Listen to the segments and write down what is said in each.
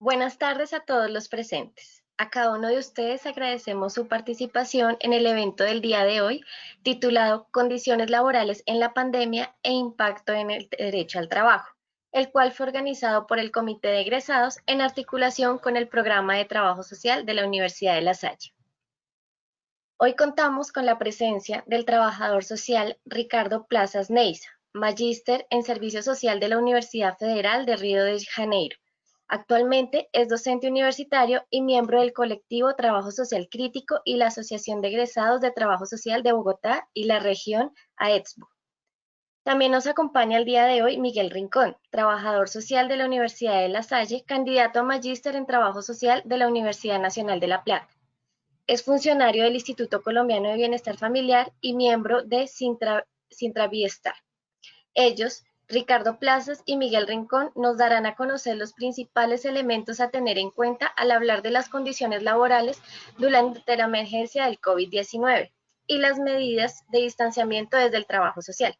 Buenas tardes a todos los presentes. A cada uno de ustedes agradecemos su participación en el evento del día de hoy, titulado Condiciones laborales en la pandemia e impacto en el derecho al trabajo, el cual fue organizado por el Comité de Egresados en articulación con el Programa de Trabajo Social de la Universidad de La Salle. Hoy contamos con la presencia del trabajador social Ricardo Plazas Neiza, magíster en Servicio Social de la Universidad Federal de Río de Janeiro. Actualmente es docente universitario y miembro del colectivo Trabajo Social Crítico y la Asociación de Egresados de Trabajo Social de Bogotá y la región AEXBO. También nos acompaña el día de hoy Miguel Rincón, trabajador social de la Universidad de La Salle, candidato a magíster en Trabajo Social de la Universidad Nacional de La Plata. Es funcionario del Instituto Colombiano de Bienestar Familiar y miembro de Sintrabiestar. Ellos, Ricardo Plazas y Miguel Rincón, nos darán a conocer los principales elementos a tener en cuenta al hablar de las condiciones laborales durante la emergencia del COVID-19 y las medidas de distanciamiento desde el trabajo social.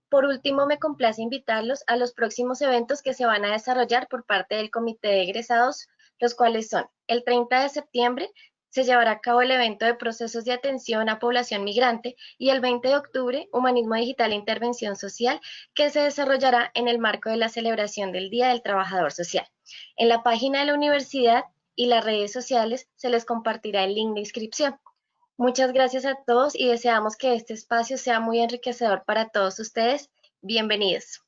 Por último, me complace invitarlos a los próximos eventos que se van a desarrollar por parte del Comité de Egresados, los cuales son: el 30 de septiembre se llevará a cabo el evento de procesos de atención a población migrante y el 20 de octubre, Humanismo Digital e Intervención Social, que se desarrollará en el marco de la celebración del Día del Trabajador Social. En la página de la universidad y las redes sociales se les compartirá el link de inscripción. Muchas gracias a todos y deseamos que este espacio sea muy enriquecedor para todos ustedes. Bienvenidos.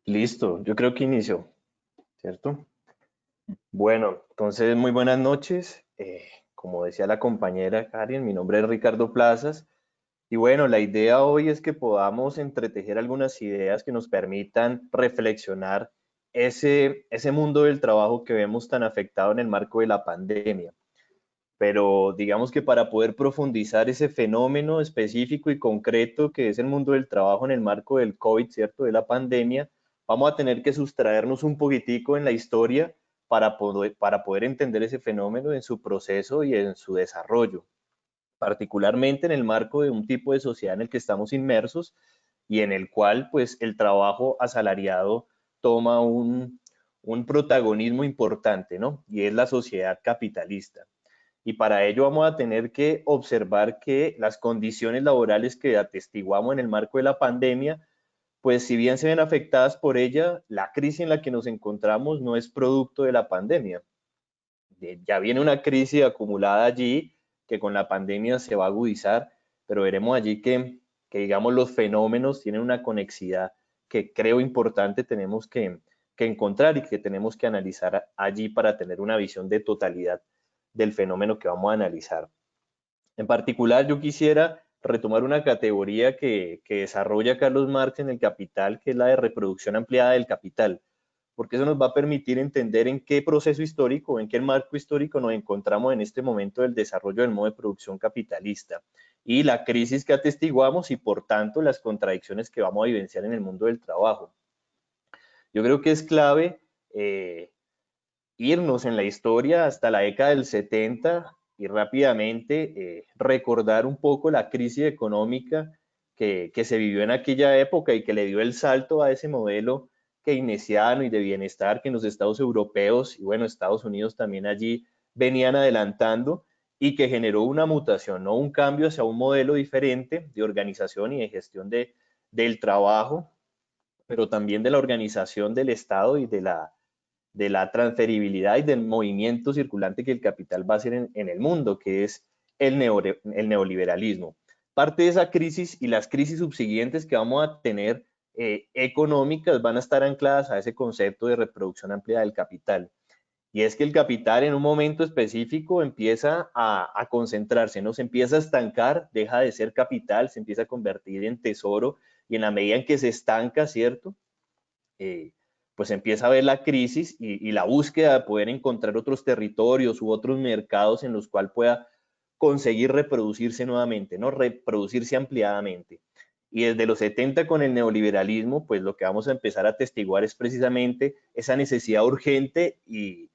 Listo, yo creo que inició, ¿cierto? Bueno, entonces muy buenas noches. Como decía la compañera Karen, mi nombre es Ricardo Plazas. Y bueno, la idea hoy es que podamos entretejer algunas ideas que nos permitan reflexionar ese mundo del trabajo que vemos tan afectado en el marco de la pandemia. Pero digamos que para poder profundizar ese fenómeno específico y concreto que es el mundo del trabajo en el marco del COVID, ¿cierto? De la pandemia, vamos a tener que sustraernos un poquitico en la historia para poder entender ese fenómeno en su proceso y en su desarrollo, particularmente en el marco de un tipo de sociedad en el que estamos inmersos y en el cual pues el trabajo asalariado toma un protagonismo importante, ¿no? Y es la sociedad capitalista. Y para ello vamos a tener que observar que las condiciones laborales que atestiguamos en el marco de la pandemia, pues si bien se ven afectadas por ella, la crisis en la que nos encontramos no es producto de la pandemia. Ya viene una crisis acumulada allí que con la pandemia se va a agudizar, pero veremos allí que digamos, los fenómenos tienen una conexidad que creo importante tenemos que encontrar y que tenemos que analizar allí para tener una visión de totalidad del fenómeno que vamos a analizar. En particular, yo quisiera retomar una categoría que desarrolla Carlos Marx en El Capital, que es la de reproducción ampliada del capital, porque eso nos va a permitir entender en qué proceso histórico, en qué marco histórico nos encontramos en este momento del desarrollo del modo de producción capitalista y la crisis que atestiguamos y por tanto las contradicciones que vamos a vivenciar en el mundo del trabajo. Yo creo que es clave irnos en la historia hasta la década del 70 y rápidamente recordar un poco la crisis económica que se vivió en aquella época y que le dio el salto a ese modelo keynesiano y de bienestar que en los estados europeos y bueno, Estados Unidos también allí venían adelantando y que generó una mutación, no un cambio hacia un modelo diferente de organización y de gestión del trabajo, pero también de la organización del Estado y de la transferibilidad y del movimiento circulante que el capital va a hacer en el mundo, que es el neoliberalismo. Parte de esa crisis y las crisis subsiguientes que vamos a tener económicas van a estar ancladas a ese concepto de reproducción amplia del capital. Y es que el capital en un momento específico empieza a concentrarse, ¿no? Se empieza a estancar, deja de ser capital, se empieza a convertir en tesoro y en la medida en que se estanca, ¿cierto? Pues empieza a ver la crisis y la búsqueda de poder encontrar otros territorios u otros mercados en los cuales pueda conseguir reproducirse nuevamente, ¿no? Reproducirse ampliadamente. Y desde los 70 con el neoliberalismo, pues lo que vamos a empezar a atestiguar es precisamente esa necesidad urgente y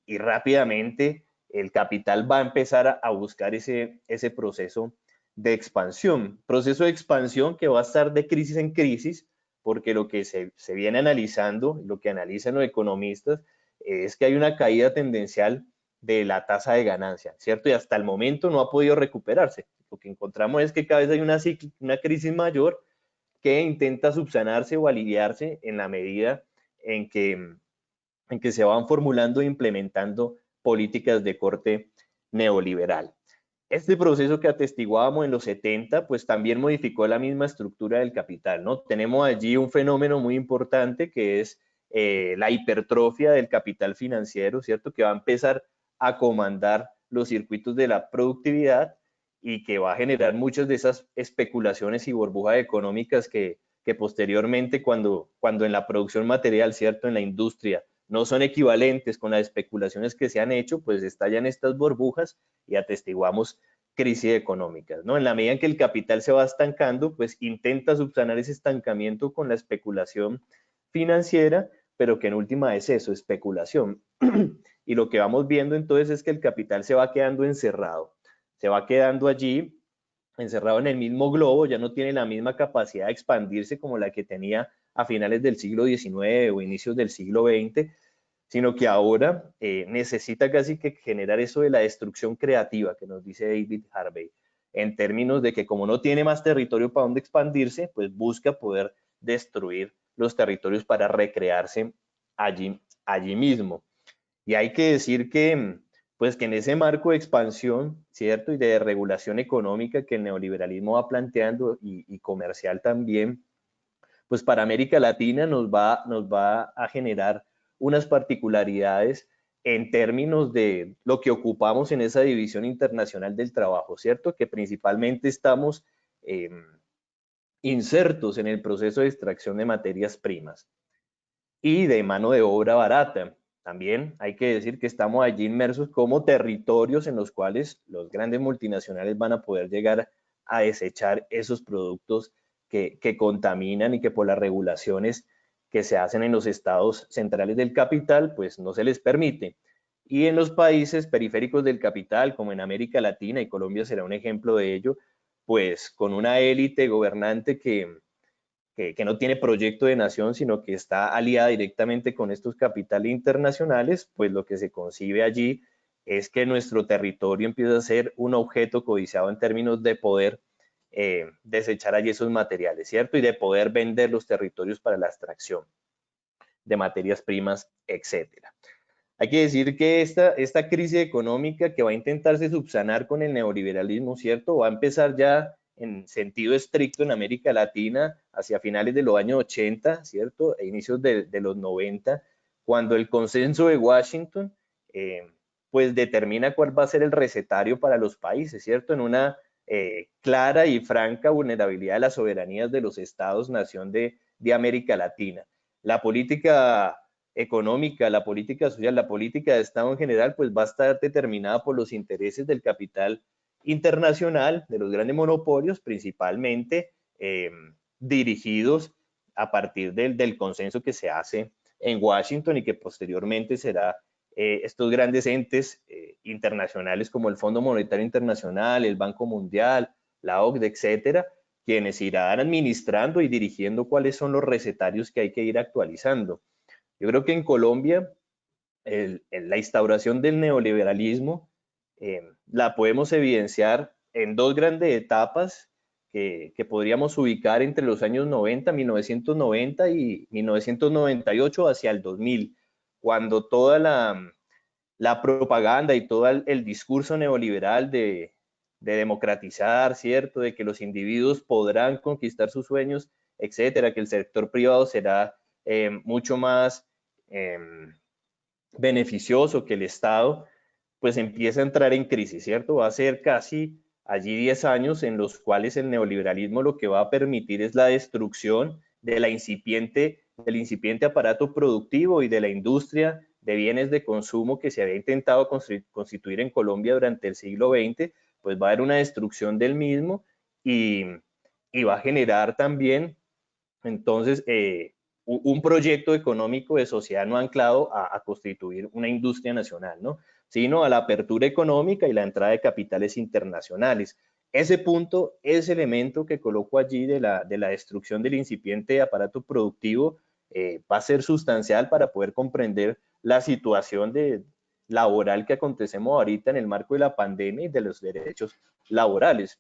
rápidamente el capital va a empezar a buscar ese proceso de expansión que va a estar de crisis en crisis, porque lo que se viene analizando, lo que analizan los economistas, es que hay una caída tendencial de la tasa de ganancia, ¿cierto? Y hasta el momento no ha podido recuperarse. Lo que encontramos es que cada vez hay una crisis mayor que intenta subsanarse o aliviarse en la medida en que se van formulando e implementando políticas de corte neoliberal. Este proceso que atestiguábamos en los 70, pues también modificó la misma estructura del capital, ¿no? Tenemos allí un fenómeno muy importante que es la hipertrofia del capital financiero, ¿cierto? Que va a empezar a comandar los circuitos de la productividad y que va a generar muchas de esas especulaciones y burbujas económicas que posteriormente cuando en la producción material, ¿cierto? En la industria no son equivalentes con las especulaciones que se han hecho, pues estallan estas burbujas y atestiguamos crisis económicas, ¿no? En la medida en que el capital se va estancando, pues intenta subsanar ese estancamiento con la especulación financiera, pero que en última es eso, especulación. Y lo que vamos viendo entonces es que el capital se va quedando encerrado, se va quedando allí encerrado en el mismo globo, ya no tiene la misma capacidad de expandirse como la que tenía a finales del siglo XIX o inicios del siglo XX, sino que ahora necesita casi que generar eso de la destrucción creativa que nos dice David Harvey, en términos de que como no tiene más territorio para donde expandirse, pues busca poder destruir los territorios para recrearse allí mismo. Y hay que decir que, pues que en ese marco de expansión, ¿cierto? Y de regulación económica que el neoliberalismo va planteando y comercial también, pues para América Latina nos va a generar unas particularidades en términos de lo que ocupamos en esa división internacional del trabajo, ¿cierto? Que principalmente estamos insertos en el proceso de extracción de materias primas y de mano de obra barata. También hay que decir que estamos allí inmersos como territorios en los cuales los grandes multinacionales van a poder llegar a desechar esos productos que contaminan y que por las regulaciones que se hacen en los estados centrales del capital, pues no se les permite. Y en los países periféricos del capital, como en América Latina, y Colombia será un ejemplo de ello, pues con una élite gobernante que no tiene proyecto de nación, sino que está aliada directamente con estos capitales internacionales, pues lo que se concibe allí es que nuestro territorio empieza a ser un objeto codiciado en términos de poder desechar allí esos materiales, ¿cierto? Y de poder vender los territorios para la extracción de materias primas, etcétera. Hay que decir que esta crisis económica que va a intentarse subsanar con el neoliberalismo, ¿cierto? Va a empezar ya en sentido estricto en América Latina hacia finales de los años 80, ¿cierto? E inicios de los 90, cuando el consenso de Washington, pues determina cuál va a ser el recetario para los países, ¿cierto? En una clara y franca vulnerabilidad de las soberanías de los estados-nación de América Latina. La política económica, la política social, la política de Estado en general, pues va a estar determinada por los intereses del capital internacional, de los grandes monopolios, principalmente dirigidos a partir del consenso que se hace en Washington y que posteriormente será estos grandes entes internacionales como el Fondo Monetario Internacional, el Banco Mundial, la OCDE, etcétera, quienes irán administrando y dirigiendo cuáles son los recetarios que hay que ir actualizando. Yo creo que en Colombia la instauración del neoliberalismo la podemos evidenciar en dos grandes etapas que podríamos ubicar entre los años 90, 1990 y 1998 hacia el 2000, cuando toda la propaganda y todo el discurso neoliberal de democratizar, ¿cierto? De que los individuos podrán conquistar sus sueños, etcétera, que el sector privado será mucho más eh, beneficioso que el Estado, pues empieza a entrar en crisis, ¿cierto? Va a ser casi allí 10 años en los cuales el neoliberalismo lo que va a permitir es la destrucción de del incipiente aparato productivo y de la industria de bienes de consumo que se había intentado constituir en Colombia durante el siglo XX, pues va a haber una destrucción del mismo y y va a generar también, entonces, un proyecto económico de sociedad no anclado a constituir una industria nacional, ¿no? Sino a la apertura económica y la entrada de capitales internacionales. Ese punto, ese elemento que coloco allí de la destrucción del incipiente aparato productivo, va a ser sustancial para poder comprender la situación laboral que acontecemos ahorita en el marco de la pandemia y de los derechos laborales.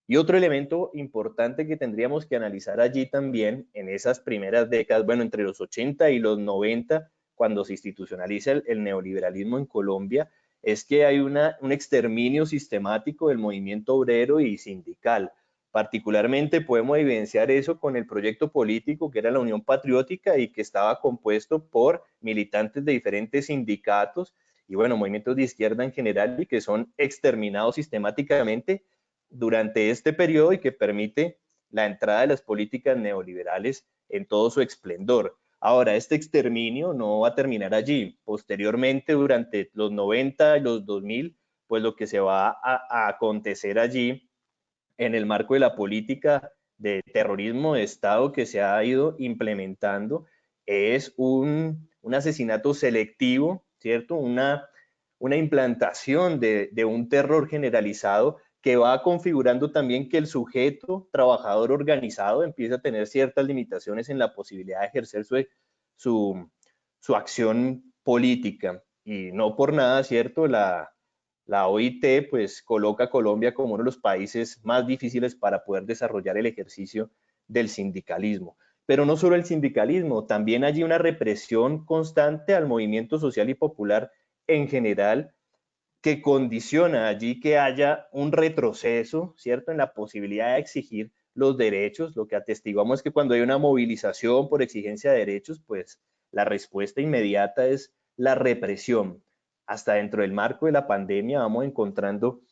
Y otro elemento importante que tendríamos que analizar allí también en esas primeras décadas, bueno, entre los 80 y los 90, cuando se institucionaliza el neoliberalismo en Colombia, es que hay un exterminio sistemático del movimiento obrero y sindical. Particularmente podemos evidenciar eso con el proyecto político que era la Unión Patriótica y que estaba compuesto por militantes de diferentes sindicatos y, bueno, movimientos de izquierda en general y que son exterminados sistemáticamente durante este periodo y que permite la entrada de las políticas neoliberales en todo su esplendor. Ahora, este exterminio no va a terminar allí. Posteriormente, durante los 90 y los 2000, pues lo que se va a acontecer allí en el marco de la política de terrorismo de Estado que se ha ido implementando es un asesinato selectivo, ¿cierto? Una implantación de un terror generalizado que va configurando también que el sujeto trabajador organizado empieza a tener ciertas limitaciones en la posibilidad de ejercer su acción política. Y no por nada, ¿cierto? La OIT pues coloca a Colombia como uno de los países más difíciles para poder desarrollar el ejercicio del sindicalismo. Pero no solo el sindicalismo, también hay una represión constante al movimiento social y popular en general que condiciona allí que haya un retroceso, ¿cierto?, en la posibilidad de exigir los derechos. Lo que atestiguamos es que cuando hay una movilización por exigencia de derechos, pues la respuesta inmediata es la represión. Hasta dentro del marco de la pandemia vamos encontrando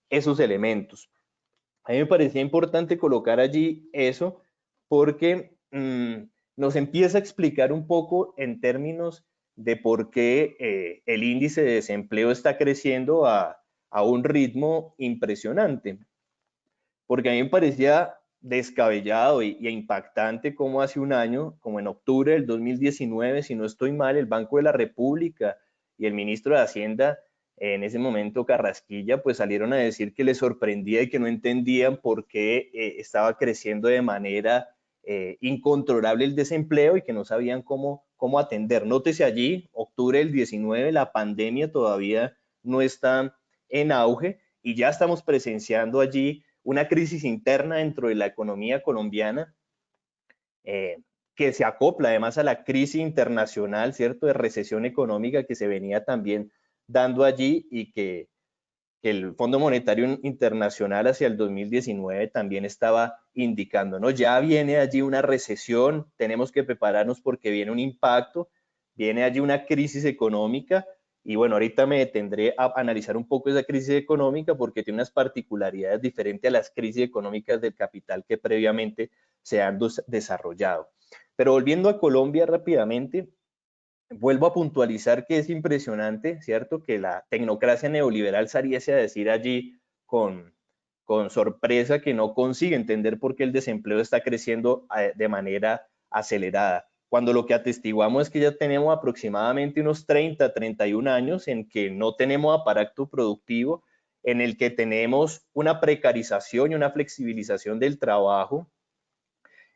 esos elementos. A mí me parecía importante colocar allí eso porque nos empieza a explicar un poco en términos de por qué el índice de desempleo está creciendo a un ritmo impresionante. Porque a mí me parecía descabellado e impactante como hace un año, como en octubre del 2019, si no estoy mal, el Banco de la República y el ministro de Hacienda, en ese momento Carrasquilla, pues salieron a decir que les sorprendía y que no entendían por qué estaba creciendo de manera incontrolable el desempleo y que no sabían cómo atender. Nótese allí, octubre del 19, la pandemia todavía no está en auge y ya estamos presenciando allí una crisis interna dentro de la economía colombiana que se acopla además a la crisis internacional, ¿cierto?, de recesión económica que se venía también dando allí y que el Fondo Monetario Internacional hacia el 2019 también estaba indicando, ¿no? Ya viene allí una recesión, tenemos que prepararnos porque viene un impacto, viene allí una crisis económica y bueno, ahorita me detendré a analizar un poco esa crisis económica porque tiene unas particularidades diferentes a las crisis económicas del capital que previamente se han desarrollado. Pero volviendo a Colombia rápidamente, vuelvo a puntualizar que es impresionante, ¿cierto?, que la tecnocracia neoliberal saliese a decir allí con sorpresa que no consigue entender por qué el desempleo está creciendo de manera acelerada, cuando lo que atestiguamos es que ya tenemos aproximadamente unos 30, 31 años en que no tenemos aparato productivo, en el que tenemos una precarización y una flexibilización del trabajo,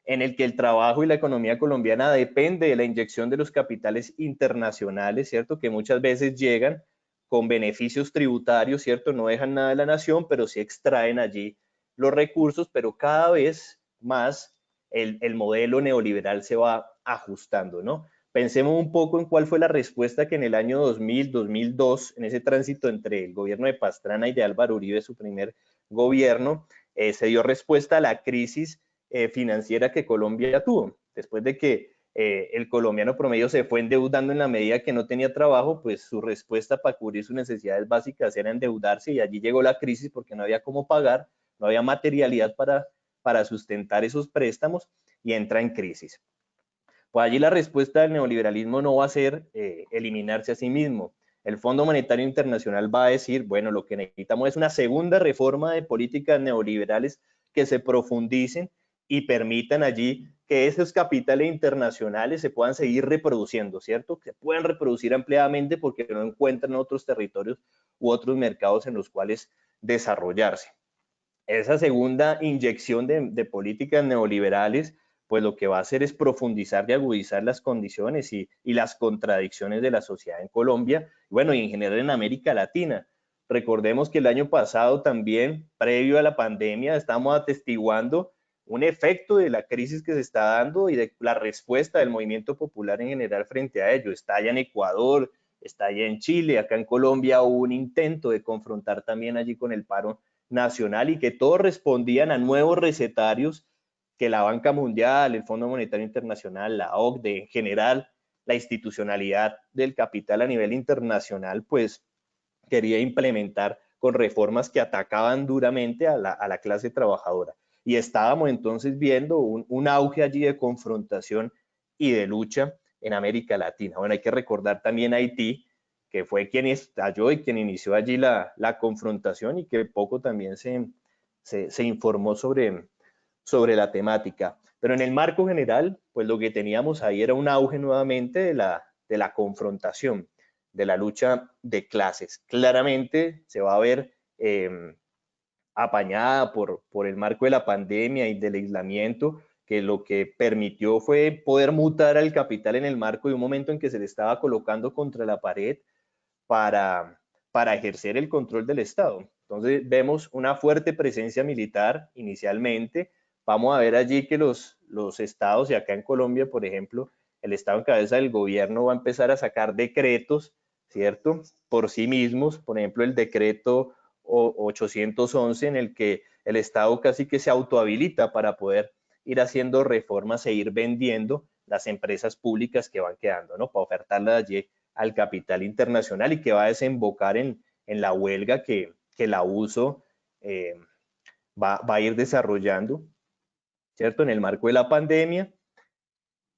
en el que el trabajo y la economía colombiana depende de la inyección de los capitales internacionales, ¿cierto? Que muchas veces llegan con beneficios tributarios, ¿cierto? No dejan nada de la nación, pero sí extraen allí los recursos, pero cada vez más el modelo neoliberal se va ajustando, ¿no? Pensemos un poco en cuál fue la respuesta que en el año 2000, 2002, en ese tránsito entre el gobierno de Pastrana y de Álvaro Uribe, su primer gobierno, se dio respuesta a la crisis financiera que Colombia tuvo. Después de que el colombiano promedio se fue endeudando en la medida que no tenía trabajo, pues su respuesta para cubrir sus necesidades básicas era endeudarse y allí llegó la crisis porque no había cómo pagar, no había materialidad para sustentar esos préstamos y entra en crisis. Pues allí la respuesta del neoliberalismo no va a ser eliminarse a sí mismo. El Fondo Monetario Internacional va a decir, bueno, lo que necesitamos es una segunda reforma de políticas neoliberales que se profundicen y permitan allí que esos capitales internacionales se puedan seguir reproduciendo, ¿cierto? Que puedan reproducir ampliadamente porque no encuentran otros territorios u otros mercados en los cuales desarrollarse. Esa segunda inyección de políticas neoliberales, pues lo que va a hacer es profundizar y agudizar las condiciones y las contradicciones de la sociedad en Colombia, bueno, y en general en América Latina. Recordemos que el año pasado también, previo a la pandemia, estamos atestiguando un efecto de la crisis que se está dando y de la respuesta del movimiento popular en general frente a ello. Está allá en Ecuador, está allá en Chile, acá en Colombia hubo un intento de confrontar también allí con el paro nacional y que todos respondían a nuevos recetarios que la Banca Mundial, el Fondo Monetario Internacional, la OCDE, en general, la institucionalidad del capital a nivel internacional, pues quería implementar con reformas que atacaban duramente a la clase trabajadora. Y estábamos entonces viendo un auge allí de confrontación y de lucha en América Latina. Bueno, hay que recordar también Haití, que fue quien estalló y quien inició allí la confrontación y que poco también se informó sobre la temática. Pero en el marco general, pues lo que teníamos ahí era un auge nuevamente de la confrontación, de la lucha de clases. Claramente se va a ver apañada por el marco de la pandemia y del aislamiento, que lo que permitió fue poder mutar al capital en el marco de un momento en que se le estaba colocando contra la pared para ejercer el control del Estado. Entonces vemos una fuerte presencia militar inicialmente. Vamos a ver allí que los estados, y acá en Colombia, por ejemplo, el estado en cabeza del gobierno va a empezar a sacar decretos, ¿cierto? Por sí mismos, por ejemplo, el decreto 811 en el que el estado casi que se autohabilita para poder ir haciendo reformas e ir vendiendo las empresas públicas que van quedando, ¿no? Para ofertarlas allí al capital internacional y que va a desembocar en la huelga que la USO va a ir desarrollando, ¿cierto? En el marco de la pandemia.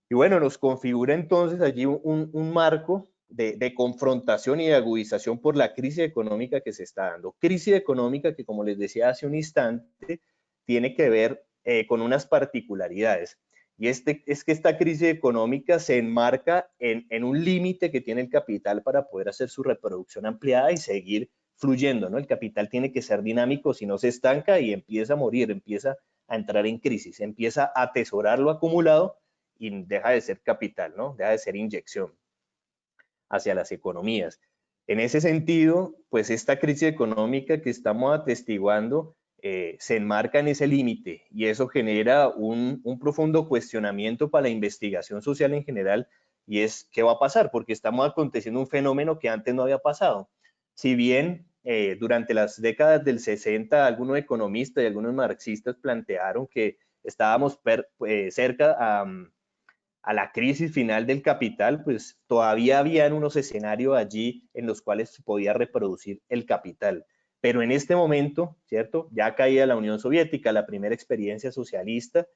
Y bueno, nos configura entonces allí un marco de confrontación y de agudización por la crisis económica que se está dando. Crisis económica que, como les decía hace un instante, tiene que ver con unas particularidades. Y es que esta crisis económica se enmarca en un límite que tiene el capital para poder hacer su reproducción ampliada y seguir fluyendo, ¿no? El capital tiene que ser dinámico, si no se estanca y empieza a morir, empieza a entrar en crisis, empieza a atesorar lo acumulado y deja de ser capital, ¿no? Deja de ser inyección hacia las economías. En ese sentido, pues esta crisis económica que estamos atestiguando se enmarca en ese límite y eso genera un profundo cuestionamiento para la investigación social en general y es qué va a pasar, porque estamos aconteciendo un fenómeno que antes no había pasado. Si bien durante las décadas del 60 algunos economistas y algunos marxistas plantearon que estábamos cerca a la crisis final del capital, pues todavía habían unos escenarios allí en los cuales se podía reproducir el capital. Pero en este momento, ¿cierto? Ya caía la Unión Soviética, la primera experiencia socialista,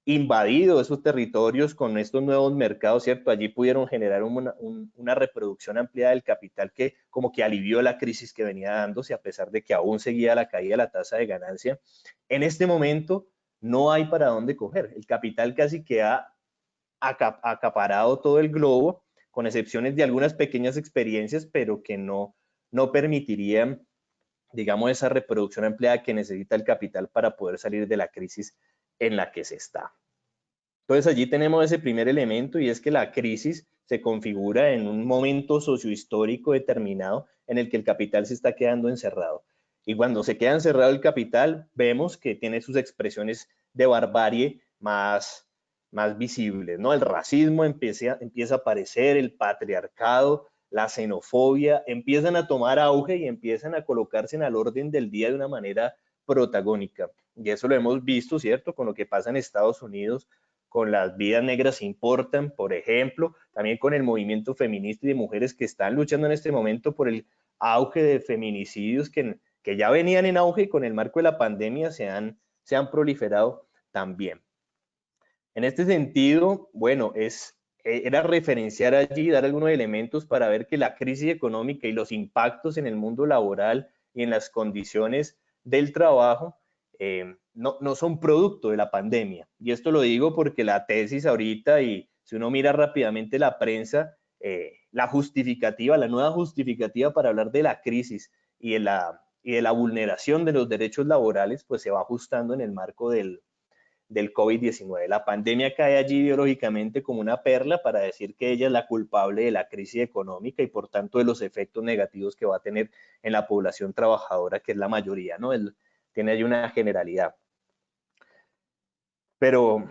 invadido esos territorios con estos nuevos mercados, ¿cierto? Allí pudieron generar una reproducción ampliada del capital que como que alivió la crisis que venía dándose, a pesar de que aún seguía la caída de la tasa de ganancia. En este momento no hay para dónde coger. El capital casi que ha acaparado todo el globo, con excepciones de algunas pequeñas experiencias, pero que no permitirían, digamos, esa reproducción ampliada que necesita el capital para poder salir de la crisis en la que se está. Entonces allí tenemos ese primer elemento y es que la crisis se configura en un momento sociohistórico determinado en el que el capital se está quedando encerrado. Y cuando se queda encerrado el capital, vemos que tiene sus expresiones de barbarie más visibles, ¿no? El racismo empieza a aparecer, el patriarcado, la xenofobia, empiezan a tomar auge y empiezan a colocarse en el orden del día de una manera protagónica. Y eso lo hemos visto, ¿cierto? Con lo que pasa en Estados Unidos, con las vidas negras importan, por ejemplo, también con el movimiento feminista y de mujeres que están luchando en este momento por el auge de feminicidios que ya venían en auge y con el marco de la pandemia se han proliferado también. En este sentido, bueno, era referenciar allí, dar algunos elementos para ver que la crisis económica y los impactos en el mundo laboral y en las condiciones del trabajo no son producto de la pandemia. Y esto lo digo porque la tesis ahorita, y si uno mira rápidamente la prensa, la justificativa, la nueva justificativa para hablar de la crisis y de la vulneración de los derechos laborales, pues se va ajustando en el marco del COVID-19. La pandemia cae allí ideológicamente como una perla para decir que ella es la culpable de la crisis económica y por tanto de los efectos negativos que va a tener en la población trabajadora, que es la mayoría, ¿no? Tiene ahí una generalidad. Pero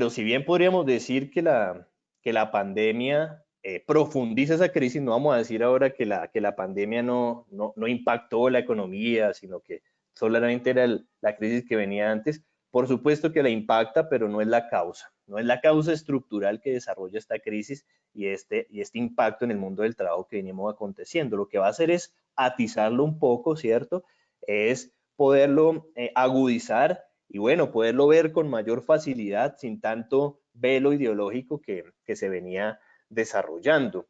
si bien podríamos decir que la pandemia profundiza esa crisis, no vamos a decir ahora que la pandemia no impactó la economía, sino que solamente era la crisis que venía antes. Por supuesto que la impacta, pero no es la causa. No es la causa estructural que desarrolla esta crisis y este impacto en el mundo del trabajo que venimos aconteciendo. Lo que va a hacer es atizarlo un poco, ¿cierto? Es poderlo agudizar y bueno, poderlo ver con mayor facilidad sin tanto velo ideológico que se venía desarrollando.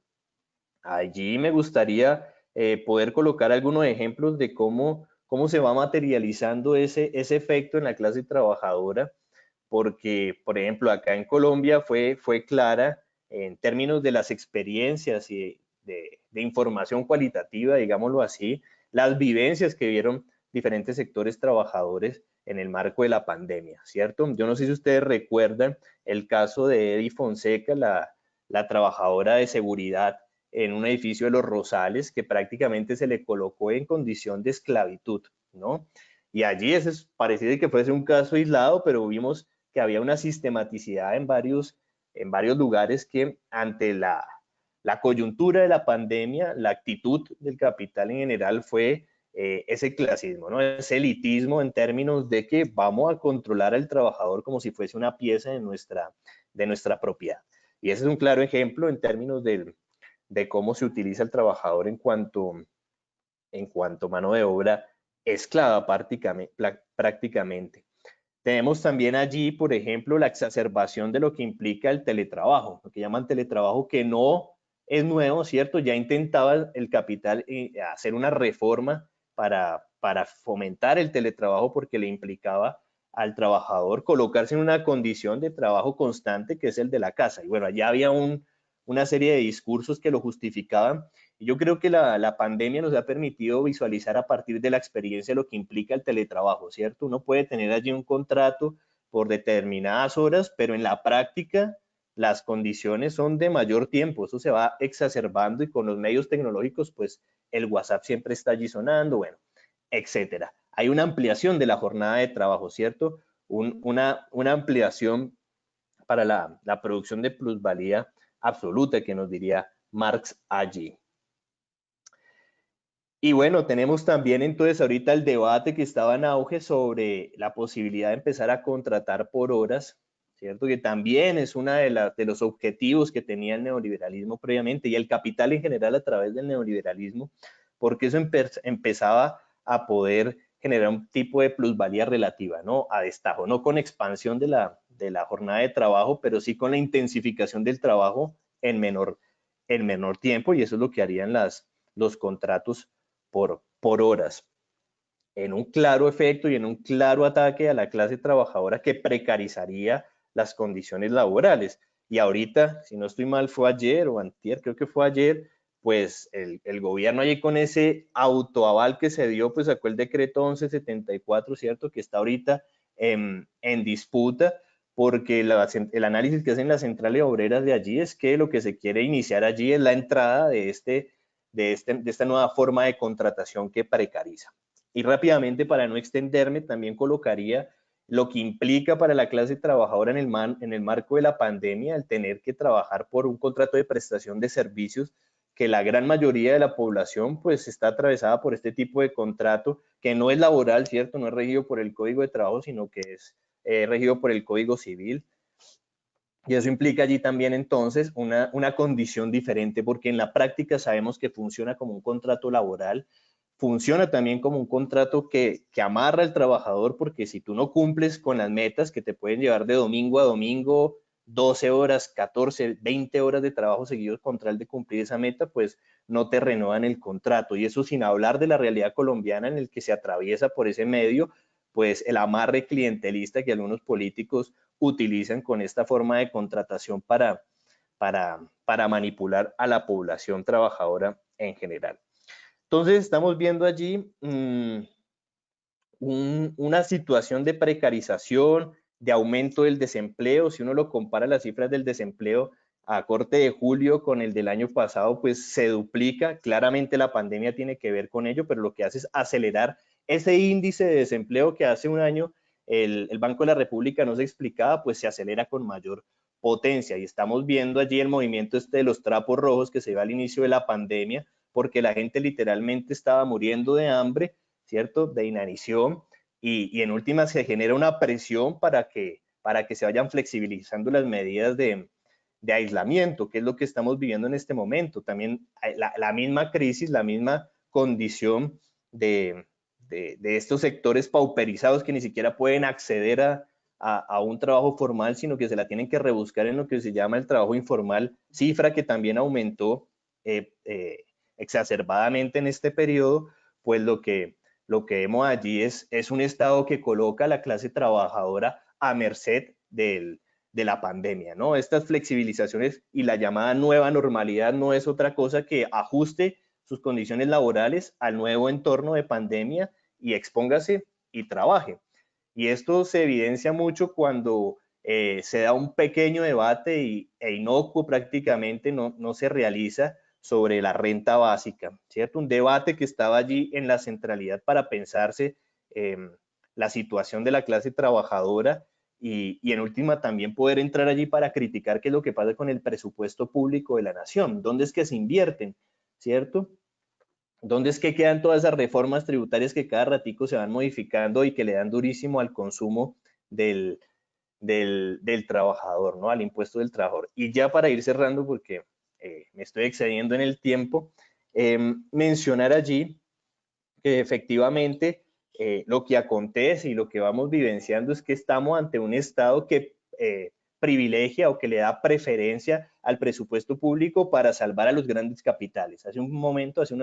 Allí me gustaría poder colocar algunos ejemplos de cómo se va materializando ese efecto en la clase trabajadora, porque, por ejemplo, acá en Colombia fue clara en términos de las experiencias y de información cualitativa, digámoslo así, las vivencias que vieron diferentes sectores trabajadores en el marco de la pandemia, ¿cierto? Yo no sé si ustedes recuerdan el caso de Eddie Fonseca, la trabajadora de seguridad en un edificio de Los Rosales, que prácticamente se le colocó en condición de esclavitud, ¿no? Y allí pareciera que fuese un caso aislado, pero vimos que había una sistematicidad en varios lugares que ante la coyuntura de la pandemia, la actitud del capital en general fue ese clasismo, ¿no? Ese elitismo en términos de que vamos a controlar al trabajador como si fuese una pieza de nuestra propiedad. Y ese es un claro ejemplo en términos de cómo se utiliza el trabajador en cuanto mano de obra esclava prácticamente. Tenemos también allí, por ejemplo, la exacerbación de lo que implica el teletrabajo, lo que llaman teletrabajo, que no es nuevo, ¿cierto? Ya intentaba el capital hacer una reforma para fomentar el teletrabajo porque le implicaba al trabajador colocarse en una condición de trabajo constante que es el de la casa. Y bueno, allá había una serie de discursos que lo justificaban. Y yo creo que la pandemia nos ha permitido visualizar a partir de la experiencia lo que implica el teletrabajo, ¿cierto? Uno puede tener allí un contrato por determinadas horas, pero en la práctica las condiciones son de mayor tiempo, eso se va exacerbando y con los medios tecnológicos, pues el WhatsApp siempre está allí sonando, bueno, etcétera. Hay una ampliación de la jornada de trabajo, ¿cierto? Una ampliación para la producción de plusvalía absoluta que nos diría Marx allí. Y bueno, tenemos también entonces ahorita el debate que estaba en auge sobre la posibilidad de empezar a contratar por horas, ¿cierto? Que también es uno de los objetivos que tenía el neoliberalismo previamente y el capital en general a través del neoliberalismo, porque eso empezaba a poder generar un tipo de plusvalía relativa, ¿no? A destajo, no con expansión de la jornada de trabajo, pero sí con la intensificación del trabajo en menor tiempo, y eso es lo que harían los contratos por horas, en un claro efecto y en un claro ataque a la clase trabajadora que precarizaría las condiciones laborales. Y ahorita, si no estoy mal, fue ayer o antier, creo que fue ayer, pues el gobierno allí con ese autoaval que se dio, pues sacó el decreto 1174, ¿cierto? Que está ahorita en disputa, porque el análisis que hacen las centrales obreras de allí es que lo que se quiere iniciar allí es la entrada de esta nueva forma de contratación que precariza. Y rápidamente, para no extenderme, también colocaría lo que implica para la clase trabajadora en el marco de la pandemia el tener que trabajar por un contrato de prestación de servicios, que la gran mayoría de la población pues está atravesada por este tipo de contrato que no es laboral, ¿cierto? No es regido por el Código de Trabajo, sino que es regido por el Código Civil. Y eso implica allí también entonces una condición diferente, porque en la práctica sabemos que funciona como un contrato laboral, funciona también como un contrato que amarra al trabajador, porque si tú no cumples con las metas que te pueden llevar de domingo a domingo, 12 horas, 14, 20 horas de trabajo seguidos con tal de cumplir esa meta, pues no te renuevan el contrato. Y eso sin hablar de la realidad colombiana en el que se atraviesa por ese medio pues el amarre clientelista que algunos políticos utilizan con esta forma de contratación para manipular a la población trabajadora en general. Entonces estamos viendo allí una situación de precarización, de aumento del desempleo. Si uno lo compara las cifras del desempleo a corte de julio con el del año pasado, pues se duplica. Claramente la pandemia tiene que ver con ello, pero lo que hace es acelerar ese índice de desempleo que hace un año el Banco de la República no se explicaba, pues se acelera con mayor potencia. Y estamos viendo allí el movimiento de los trapos rojos que se dio al inicio de la pandemia, porque la gente literalmente estaba muriendo de hambre, ¿cierto? De inanición, y en última se genera una presión para que se vayan flexibilizando las medidas de aislamiento, que es lo que estamos viviendo en este momento. También la misma crisis, la misma condición de estos sectores pauperizados que ni siquiera pueden acceder a un trabajo formal, sino que se la tienen que rebuscar en lo que se llama el trabajo informal, cifra que también aumentó exacerbadamente en este periodo. Pues lo que vemos allí es un Estado que coloca a la clase trabajadora a merced de la pandemia, ¿no? Estas flexibilizaciones y la llamada nueva normalidad no es otra cosa que ajuste sus condiciones laborales al nuevo entorno de pandemia y expóngase y trabaje. Y esto se evidencia mucho cuando se da un pequeño debate e inocuo prácticamente no se realiza sobre la renta básica, ¿cierto? Un debate que estaba allí en la centralidad para pensarse la situación de la clase trabajadora y en última también poder entrar allí para criticar qué es lo que pasa con el presupuesto público de la nación, dónde es que se invierten, ¿cierto? ¿Dónde es que quedan todas esas reformas tributarias que cada ratico se van modificando y que le dan durísimo al consumo del trabajador, ¿no? Al impuesto del trabajador. Y ya para ir cerrando, porque me estoy excediendo en el tiempo, mencionar allí que efectivamente lo que acontece y lo que vamos vivenciando es que estamos ante un Estado que privilegia o que le da preferencia al presupuesto público para salvar a los grandes capitales. Hace un momento, hace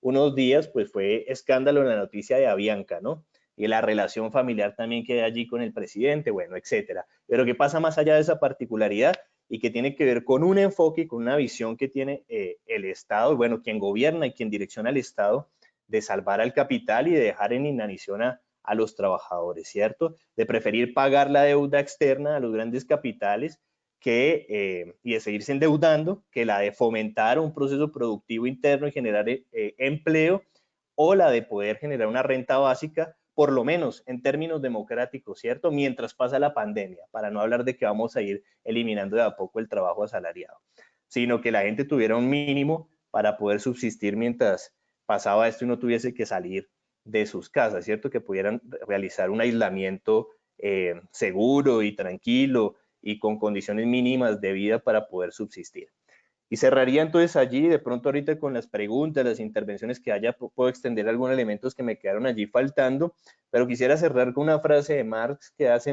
unos días, pues fue escándalo en la noticia de Avianca, ¿no? Y la relación familiar también que hay allí con el presidente, bueno, etcétera. Pero ¿qué pasa más allá de esa particularidad? Y que tiene que ver con un enfoque y con una visión que tiene el Estado, bueno, quien gobierna y quien direcciona el Estado, de salvar al capital y de dejar en inanición a los trabajadores, ¿cierto? De preferir pagar la deuda externa a los grandes capitales y de seguirse endeudando, que la de fomentar un proceso productivo interno y generar empleo, o la de poder generar una renta básica, por lo menos en términos democráticos, ¿cierto? Mientras pasa la pandemia, para no hablar de que vamos a ir eliminando de a poco el trabajo asalariado, sino que la gente tuviera un mínimo para poder subsistir mientras pasaba esto y no tuviese que salir de sus casas, ¿cierto? Que pudieran realizar un aislamiento seguro y tranquilo y con condiciones mínimas de vida para poder subsistir. Y cerraría entonces allí, de pronto ahorita con las preguntas, las intervenciones que haya, puedo extender algunos elementos que me quedaron allí faltando, pero quisiera cerrar con una frase de Marx que hace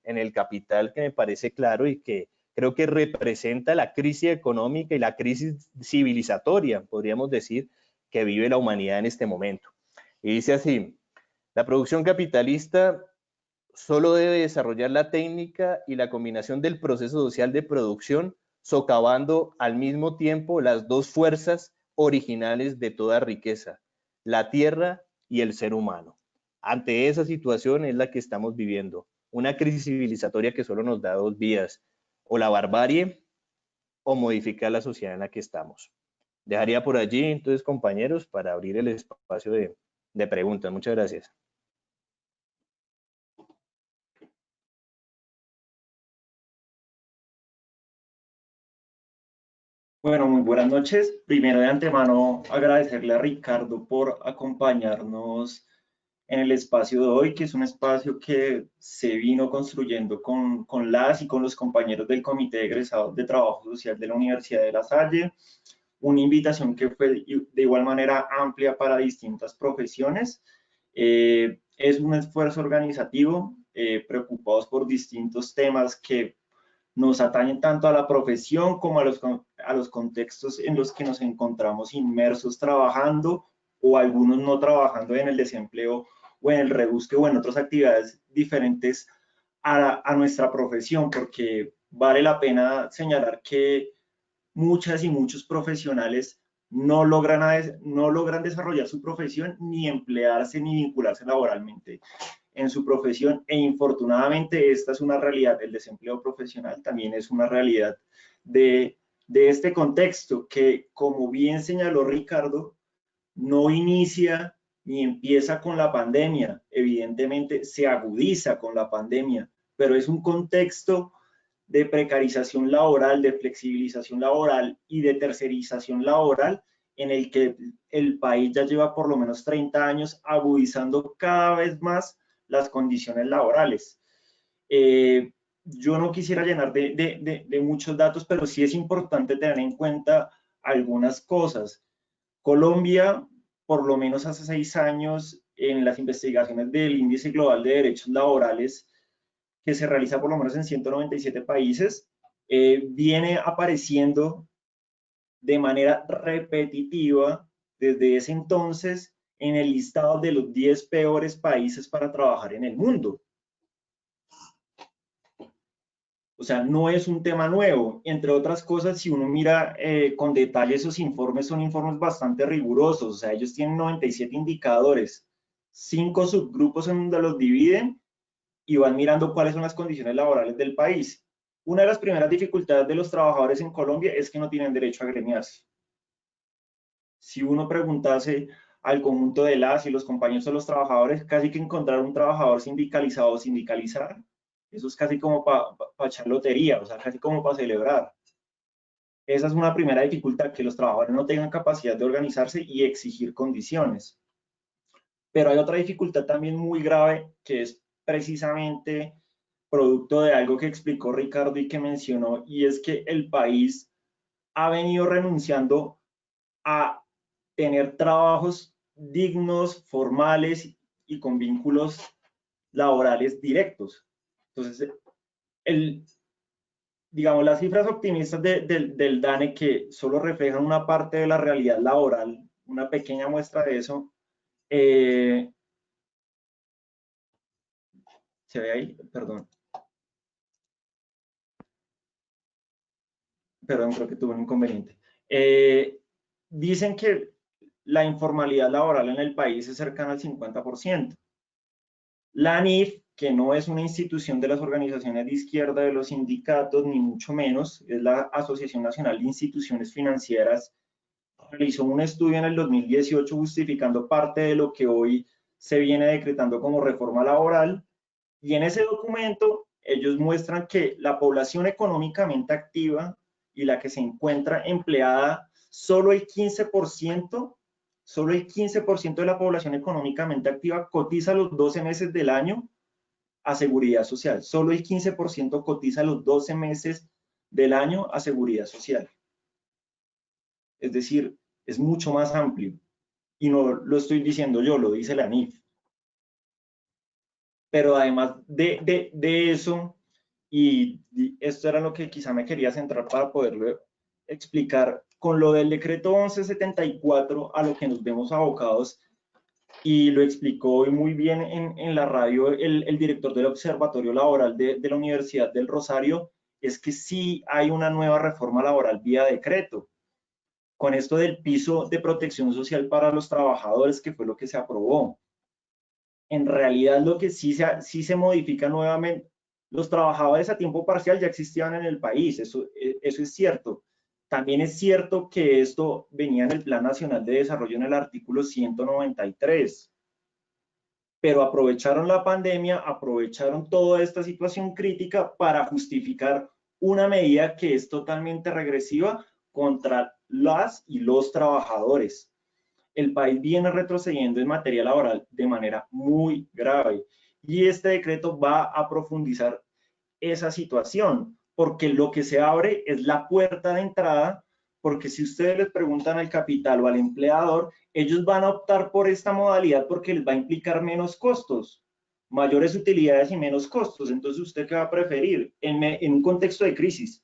en el Capital que me parece claro y que creo que representa la crisis económica y la crisis civilizatoria, podríamos decir, que vive la humanidad en este momento. Y dice así: la producción capitalista solo debe desarrollar la técnica y la combinación del proceso social de producción, socavando al mismo tiempo las dos fuerzas originales de toda riqueza, la tierra y el ser humano. Ante esa situación es la que estamos viviendo, una crisis civilizatoria que solo nos da dos vías: o la barbarie o modificar la sociedad en la que estamos. Dejaría por allí, entonces, compañeros, para abrir el espacio de preguntas. Muchas gracias. Bueno, muy buenas noches. Primero de antemano agradecerle a Ricardo por acompañarnos en el espacio de hoy, que es un espacio que se vino construyendo con las y con los compañeros del Comité de Egresados de Trabajo Social de la Universidad de La Salle. Una invitación que fue de igual manera amplia para distintas profesiones. Es un esfuerzo organizativo, preocupados por distintos temas que nos atañen tanto a la profesión como a los contextos en los que nos encontramos inmersos trabajando o algunos no trabajando en el desempleo o en el rebusque o en otras actividades diferentes a nuestra profesión, porque vale la pena señalar que muchas y muchos profesionales no logran desarrollar su profesión, ni emplearse, ni vincularse laboralmente en su profesión, e infortunadamente esta es una realidad. El desempleo profesional también es una realidad de este contexto que, como bien señaló Ricardo, no inicia ni empieza con la pandemia, evidentemente se agudiza con la pandemia, pero es un contexto de precarización laboral, de flexibilización laboral y de tercerización laboral en el que el país ya lleva por lo menos 30 años agudizando cada vez más las condiciones laborales. Yo no quisiera llenar de muchos datos, pero sí es importante tener en cuenta algunas cosas. Colombia, por lo menos hace 6 años, en las investigaciones del Índice Global de Derechos Laborales, que se realiza por lo menos en 197 países, viene apareciendo de manera repetitiva desde ese entonces en el listado de los 10 peores países para trabajar en el mundo. O sea, no es un tema nuevo. Entre otras cosas, si uno mira con detalle esos informes, son informes bastante rigurosos. O sea, ellos tienen 97 indicadores, 5 subgrupos en donde los dividen y van mirando cuáles son las condiciones laborales del país. Una de las primeras dificultades de los trabajadores en Colombia es que no tienen derecho a agremiarse. Si uno preguntase al conjunto de las y los compañeros de los trabajadores, casi que encontrar un trabajador sindicalizado o sindicalizar, eso es casi como para echar lotería, o sea, casi como para celebrar. Esa es una primera dificultad, que los trabajadores no tengan capacidad de organizarse y exigir condiciones. Pero hay otra dificultad también muy grave, que es precisamente producto de algo que explicó Ricardo y que mencionó, y es que el país ha venido renunciando a tener trabajos dignos, formales y con vínculos laborales directos. Entonces, digamos, las cifras optimistas del DANE, que solo reflejan una parte de la realidad laboral, una pequeña muestra de eso, ¿se ve ahí? Perdón, creo que tuve un inconveniente. Dicen que la informalidad laboral en el país es cercana al 50%. La ANIF, que no es una institución de las organizaciones de izquierda, de los sindicatos, ni mucho menos, es la Asociación Nacional de Instituciones Financieras, realizó un estudio en el 2018 justificando parte de lo que hoy se viene decretando como reforma laboral, y en ese documento ellos muestran que la población económicamente activa y la que se encuentra empleada, solo el 15% de la población económicamente activa cotiza los 12 meses del año a seguridad social. Solo el 15% cotiza los 12 meses del año a seguridad social. Es decir, es mucho más amplio. Y no lo estoy diciendo yo, lo dice la ANIF. Pero además de eso, y esto era lo que quizá me quería centrar para poderlo explicar, con lo del decreto 1174 a lo que nos vemos abocados, y lo explicó hoy muy bien en la radio el director del Observatorio Laboral de la Universidad del Rosario, es que sí hay una nueva reforma laboral vía decreto, con esto del piso de protección social para los trabajadores, que fue lo que se aprobó. En realidad lo que sí se modifica nuevamente, los trabajadores a tiempo parcial ya existían en el país, eso es cierto. También es cierto que esto venía en el Plan Nacional de Desarrollo en el artículo 193, pero aprovecharon la pandemia, aprovecharon toda esta situación crítica para justificar una medida que es totalmente regresiva contra las y los trabajadores. El país viene retrocediendo en materia laboral de manera muy grave, y este decreto va a profundizar esa situación, porque lo que se abre es la puerta de entrada, porque si ustedes les preguntan al capital o al empleador, ellos van a optar por esta modalidad porque les va a implicar menos costos, mayores utilidades y menos costos. Entonces, ¿usted qué va a preferir en un contexto de crisis?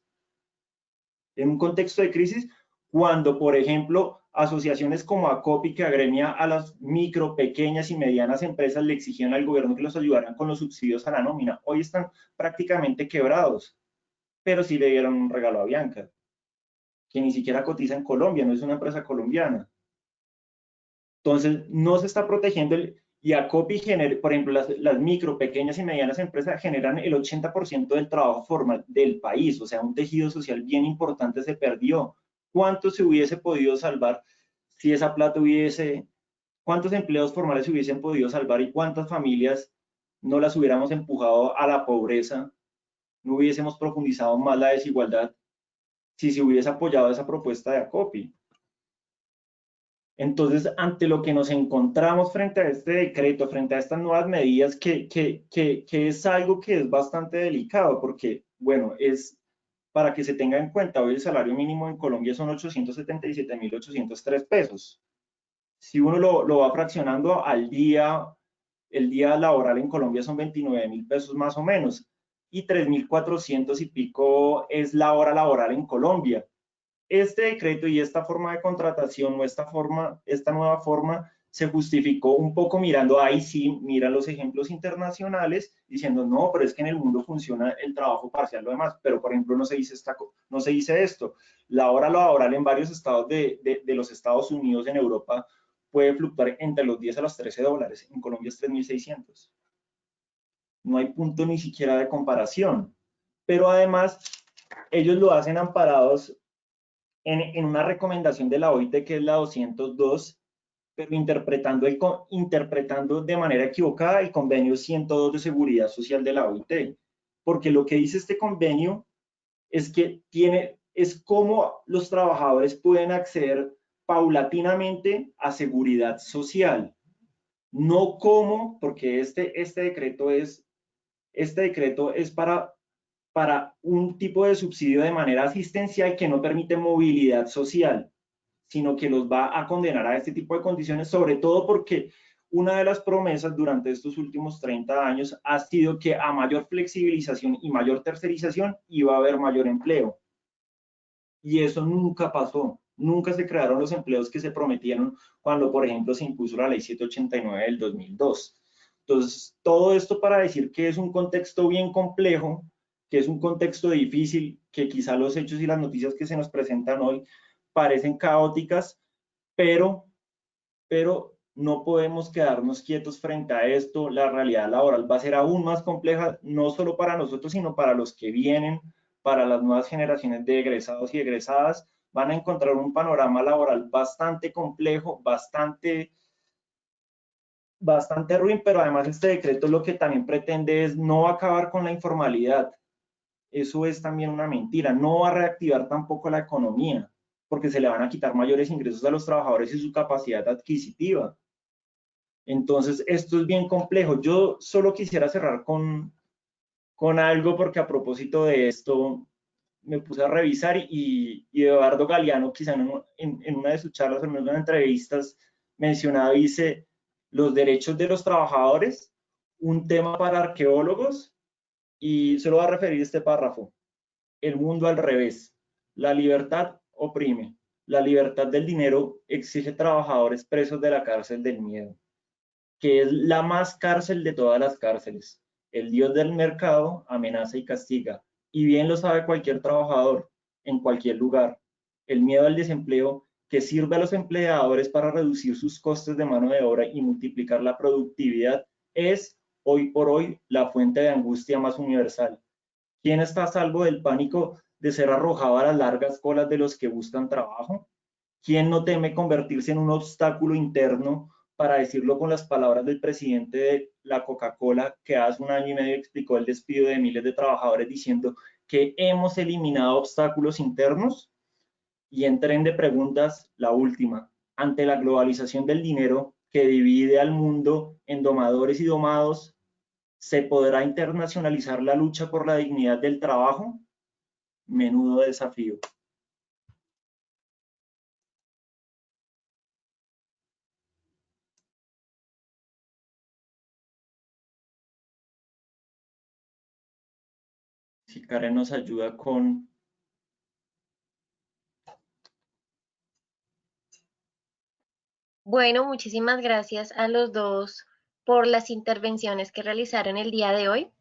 En un contexto de crisis, cuando, por ejemplo, asociaciones como ACOPI, que agremia a las micro, pequeñas y medianas empresas, le exigían al gobierno que los ayudaran con los subsidios a la nómina. Hoy están prácticamente quebrados, pero sí le dieron un regalo a Bianca, que ni siquiera cotiza en Colombia, no es una empresa colombiana. Entonces, no se está protegiendo y ACOPI genera, por ejemplo, las micro, pequeñas y medianas empresas generan el 80% del trabajo formal del país, o sea, un tejido social bien importante se perdió. ¿Cuánto se hubiese podido salvar si esa plata hubiese, cuántos empleos formales se hubiesen podido salvar y cuántas familias no las hubiéramos empujado a la pobreza, no hubiésemos profundizado más la desigualdad si se hubiese apoyado esa propuesta de ACOPI? Entonces, ante lo que nos encontramos frente a este decreto, frente a estas nuevas medidas, que es algo que es bastante delicado, porque, bueno, es para que se tenga en cuenta, hoy el salario mínimo en Colombia son 877.803 pesos. Si uno lo va fraccionando al día, el día laboral en Colombia son 29.000 pesos más o menos, y 3.400 y pico es la hora laboral en Colombia. Este decreto y esta forma de contratación o esta nueva forma se justificó un poco mirando, ahí sí, mira los ejemplos internacionales, diciendo, no, pero es que en el mundo funciona el trabajo parcial, lo demás, pero por ejemplo no se dice esto. La hora laboral en varios estados de los Estados Unidos, en Europa, puede fluctuar entre los 10 a los 13 dólares, en Colombia es 3.600. No hay punto ni siquiera de comparación, pero además ellos lo hacen amparados en una recomendación de la OIT, que es la 202, pero interpretando de manera equivocada el convenio 102 de seguridad social de la OIT, porque lo que dice este convenio es que es cómo los trabajadores pueden acceder paulatinamente a seguridad social, no cómo, porque este decreto es para un tipo de subsidio de manera asistencial que no permite movilidad social, sino que los va a condenar a este tipo de condiciones, sobre todo porque una de las promesas durante estos últimos 30 años ha sido que a mayor flexibilización y mayor tercerización iba a haber mayor empleo. Y eso nunca pasó. Nunca se crearon los empleos que se prometieron cuando, por ejemplo, se impuso la ley 789 del 2002. Entonces, todo esto para decir que es un contexto bien complejo, que es un contexto difícil, que quizá los hechos y las noticias que se nos presentan hoy parecen caóticas, pero no podemos quedarnos quietos frente a esto. La realidad laboral va a ser aún más compleja, no solo para nosotros, sino para los que vienen, para las nuevas generaciones de egresados y egresadas. Van a encontrar un panorama laboral bastante complejo, bastante ruin, pero además este decreto lo que también pretende es no acabar con la informalidad. Eso es también una mentira. No va a reactivar tampoco la economía, porque se le van a quitar mayores ingresos a los trabajadores y su capacidad adquisitiva. Entonces, esto es bien complejo. Yo solo quisiera cerrar con algo, porque a propósito de esto me puse a revisar y Eduardo Galeano, quizá en una de sus charlas, en una de las entrevistas, mencionaba, dice, los derechos de los trabajadores, un tema para arqueólogos, y solo va a referir este párrafo: el mundo al revés. La libertad oprime. La libertad del dinero exige trabajadores presos de la cárcel del miedo, que es la más cárcel de todas las cárceles. El dios del mercado amenaza y castiga, y bien lo sabe cualquier trabajador, en cualquier lugar. El miedo al desempleo, que sirve a los empleadores para reducir sus costes de mano de obra y multiplicar la productividad, es hoy por hoy la fuente de angustia más universal. ¿Quién está a salvo del pánico de ser arrojado a las largas colas de los que buscan trabajo? ¿Quién no teme convertirse en un obstáculo interno, para decirlo con las palabras del presidente de la Coca-Cola, que hace 1 año y medio explicó el despido de miles de trabajadores diciendo que hemos eliminado obstáculos internos? Y en tren de preguntas, la última: ante la globalización del dinero que divide al mundo en domadores y domados, ¿se podrá internacionalizar la lucha por la dignidad del trabajo? Menudo desafío. Si Karen nos ayuda con Bueno, muchísimas gracias a los dos por las intervenciones que realizaron el día de hoy.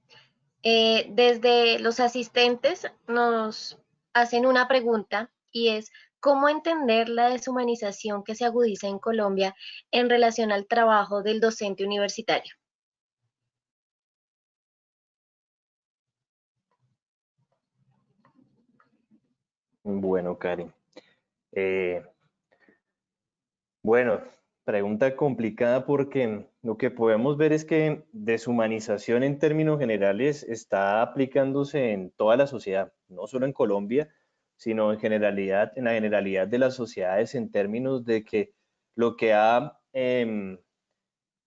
Desde los asistentes nos hacen una pregunta y es, ¿cómo entender la deshumanización que se agudiza en Colombia en relación al trabajo del docente universitario? Bueno, Karen. Eh, bueno, pregunta complicada porque lo que podemos ver es que deshumanización en términos generales está aplicándose en toda la sociedad, no solo en Colombia, sino en generalidad, en la generalidad de las sociedades en términos de que lo que ha,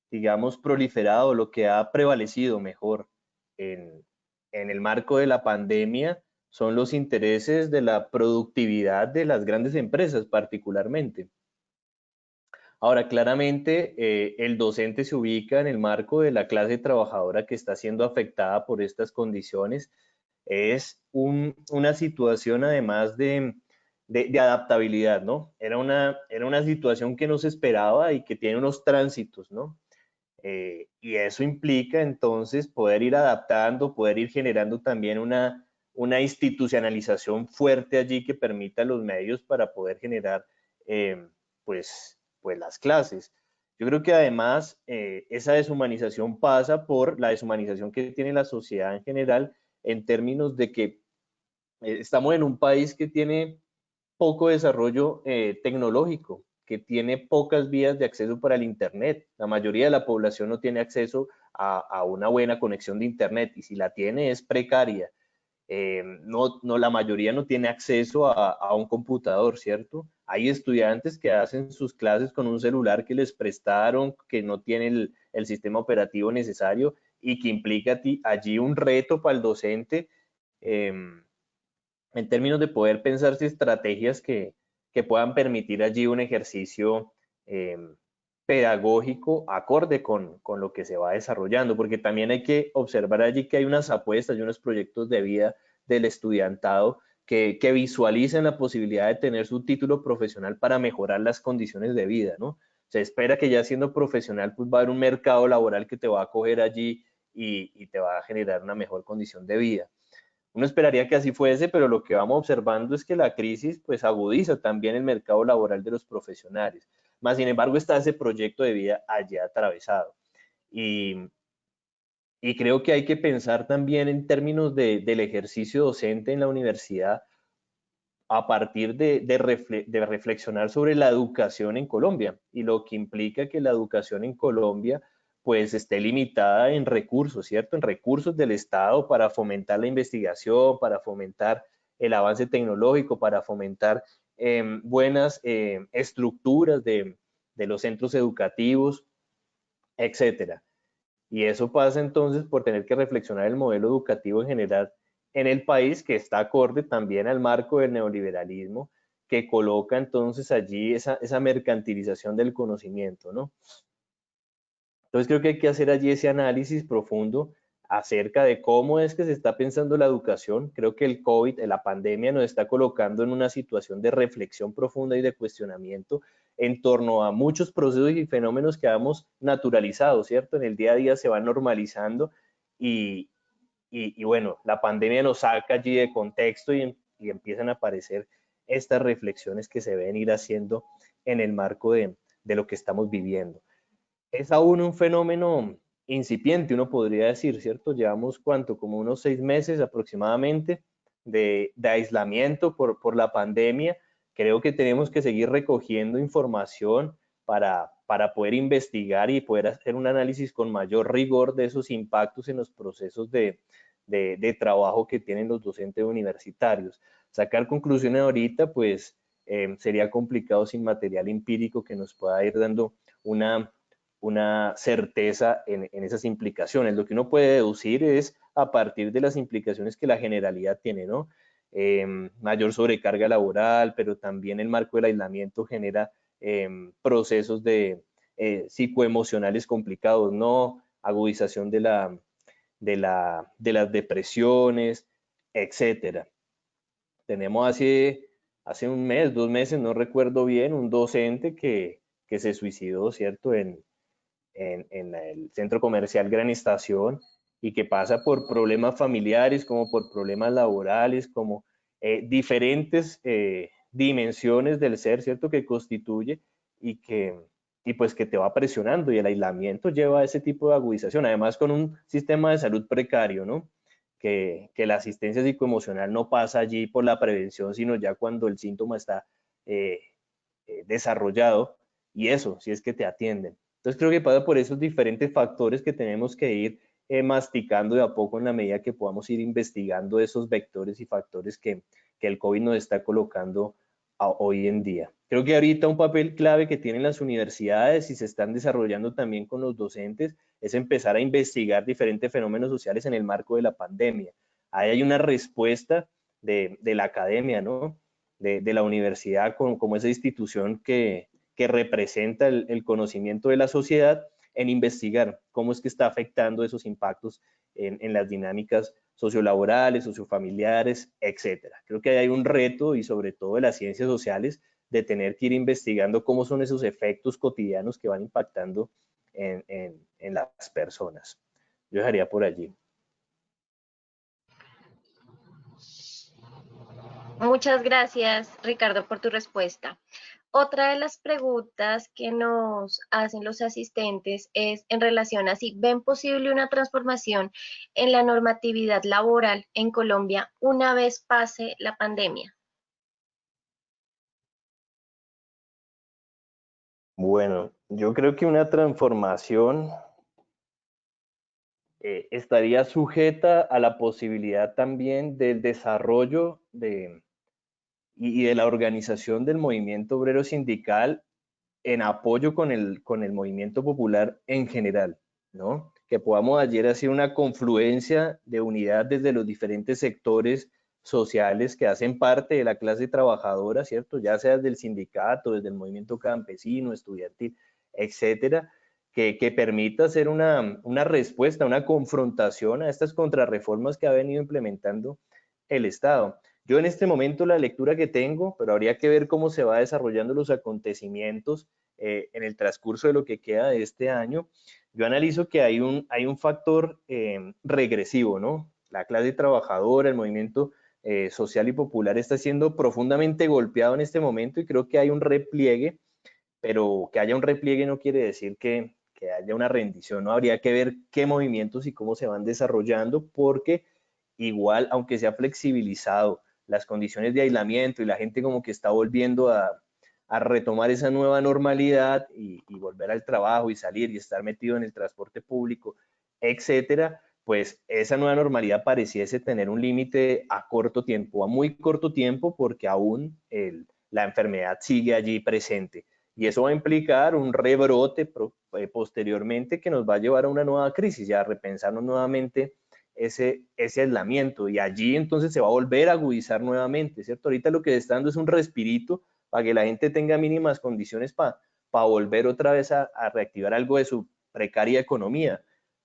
digamos, proliferado, lo que ha prevalecido mejor en, en el marco de la pandemia son los intereses de la productividad de las grandes empresas particularmente. Ahora, claramente, el docente se ubica en el marco de la clase trabajadora que está siendo afectada por estas condiciones. Es una situación además de adaptabilidad, ¿no? Era una situación que no se esperaba y que tiene unos tránsitos, ¿no? Y eso implica entonces poder ir adaptando, poder ir generando también una institucionalización fuerte allí que permita los medios para poder generar pues las clases. Yo creo que además esa deshumanización pasa por la deshumanización que tiene la sociedad en general en términos de que estamos en un país que tiene poco desarrollo tecnológico, que tiene pocas vías de acceso para el Internet. La mayoría de la población no tiene acceso a una buena conexión de Internet y si la tiene es precaria. La mayoría no tiene acceso a un computador, ¿cierto? Hay estudiantes que hacen sus clases con un celular que les prestaron, que no tienen el sistema operativo necesario y que implica allí un reto para el docente eh, en términos de poder pensarse estrategias que puedan permitir allí un ejercicio eh, pedagógico acorde con lo que se va desarrollando, porque también hay que observar allí que hay unas apuestas y unos proyectos de vida del estudiantado que visualizan la posibilidad de tener su título profesional para mejorar las condiciones de vida, ¿no? Se espera que ya siendo profesional pues va a haber un mercado laboral que te va a acoger allí y te va a generar una mejor condición de vida. Uno esperaría que así fuese, pero lo que vamos observando es que la crisis pues agudiza también el mercado laboral de los profesionales. Más sin embargo está ese proyecto de vida allí atravesado. Y, y creo que hay que pensar también en términos del ejercicio docente en la universidad a partir de reflexionar sobre la educación en Colombia y lo que implica que la educación en Colombia pues esté limitada en recursos, ¿cierto? En recursos del Estado para fomentar la investigación, para fomentar el avance tecnológico, para fomentar buenas estructuras de los centros educativos, etcétera. Y eso pasa entonces por tener que reflexionar el modelo educativo en general en el país, que está acorde también al marco del neoliberalismo, que coloca entonces allí esa mercantilización del conocimiento, ¿no? Entonces creo que hay que hacer allí ese análisis profundo acerca de cómo es que se está pensando la educación. Creo que el COVID, la pandemia, nos está colocando en una situación de reflexión profunda y de cuestionamiento en torno a muchos procesos y fenómenos que hemos naturalizado, ¿cierto? En el día a día se van normalizando y, bueno, la pandemia nos saca allí de contexto y empiezan a aparecer estas reflexiones que se ven ir haciendo en el marco de lo que estamos viviendo. Es aún un fenómeno incipiente, uno podría decir, ¿cierto? Llevamos cuánto, como unos 6 meses aproximadamente de aislamiento por la pandemia. Creo que tenemos que seguir recogiendo información para poder investigar y poder hacer un análisis con mayor rigor de esos impactos en los procesos de trabajo que tienen los docentes universitarios. Sacar conclusiones ahorita, pues sería complicado sin material empírico que nos pueda ir dando una certeza en esas implicaciones. Lo que uno puede deducir es a partir de las implicaciones que la generalidad tiene, ¿no? Mayor sobrecarga laboral, pero también el marco del aislamiento genera procesos psicoemocionales complicados, ¿no? Agudización de las depresiones, etcétera. Tenemos hace un mes, 2 meses, no recuerdo bien, un docente que que se suicidó, ¿cierto? En el centro comercial Gran Estación, y que pasa por problemas familiares, como por problemas laborales, como diferentes dimensiones del ser, ¿cierto? Que constituye y pues que te va presionando, y el aislamiento lleva a ese tipo de agudización, además con un sistema de salud precario, ¿no? Que la asistencia psicoemocional no pasa allí por la prevención, sino ya cuando el síntoma está eh, desarrollado, y eso, si es que te atienden. Entonces creo que pasa por esos diferentes factores que tenemos que ir masticando de a poco en la medida que podamos ir investigando esos vectores y factores que el COVID nos está colocando hoy en día. Creo que ahorita un papel clave que tienen las universidades y se están desarrollando también con los docentes es empezar a investigar diferentes fenómenos sociales en el marco de la pandemia. Ahí hay una respuesta de la academia, ¿no? De la universidad como esa institución que representa el conocimiento de la sociedad, en investigar cómo es que está afectando esos impactos en las dinámicas sociolaborales, sociofamiliares, etcétera. Creo que hay un reto, y sobre todo de las ciencias sociales, de tener que ir investigando cómo son esos efectos cotidianos que van impactando en las personas. Yo dejaría por allí. Muchas gracias, Ricardo, por tu respuesta. Otra de las preguntas que nos hacen los asistentes es en relación a si ven posible una transformación en la normatividad laboral en Colombia una vez pase la pandemia. Bueno, yo creo que una transformación estaría sujeta a la posibilidad también del desarrollo y de la organización del movimiento obrero sindical en apoyo con el movimiento popular en general, ¿no? Que podamos ayer hacer una confluencia de unidad desde los diferentes sectores sociales que hacen parte de la clase trabajadora, ¿cierto? Ya sea desde el sindicato, desde el movimiento campesino, estudiantil, etcétera, que permita hacer una respuesta, una confrontación a estas contrarreformas que ha venido implementando el Estado. Yo en este momento la lectura que tengo, pero habría que ver cómo se va desarrollando los acontecimientos en el transcurso de lo que queda de este año. Yo analizo que hay un factor regresivo, ¿no? La clase trabajadora, el movimiento social y popular está siendo profundamente golpeado en este momento, y creo que hay un repliegue, pero que haya un repliegue no quiere decir que haya una rendición, ¿no? Habría que ver qué movimientos y cómo se van desarrollando, porque igual, aunque se ha flexibilizado las condiciones de aislamiento y la gente como que está volviendo a retomar esa nueva normalidad y volver al trabajo y salir y estar metido en el transporte público, etcétera, pues esa nueva normalidad pareciese tener un límite a corto tiempo, a muy corto tiempo, porque aún la enfermedad sigue allí presente. Y eso va a implicar un rebrote posteriormente que nos va a llevar a una nueva crisis, ya a repensarnos nuevamente ese aislamiento, y allí entonces se va a volver a agudizar nuevamente, ¿cierto? Ahorita lo que está dando es un respirito para que la gente tenga mínimas condiciones para volver otra vez a reactivar algo de su precaria economía,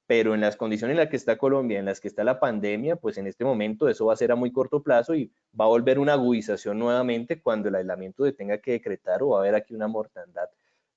pero en las condiciones en las que está Colombia, en las que está la pandemia, pues en este momento eso va a ser a muy corto plazo y va a volver una agudización nuevamente cuando el aislamiento se tenga que decretar, o va a haber aquí una mortandad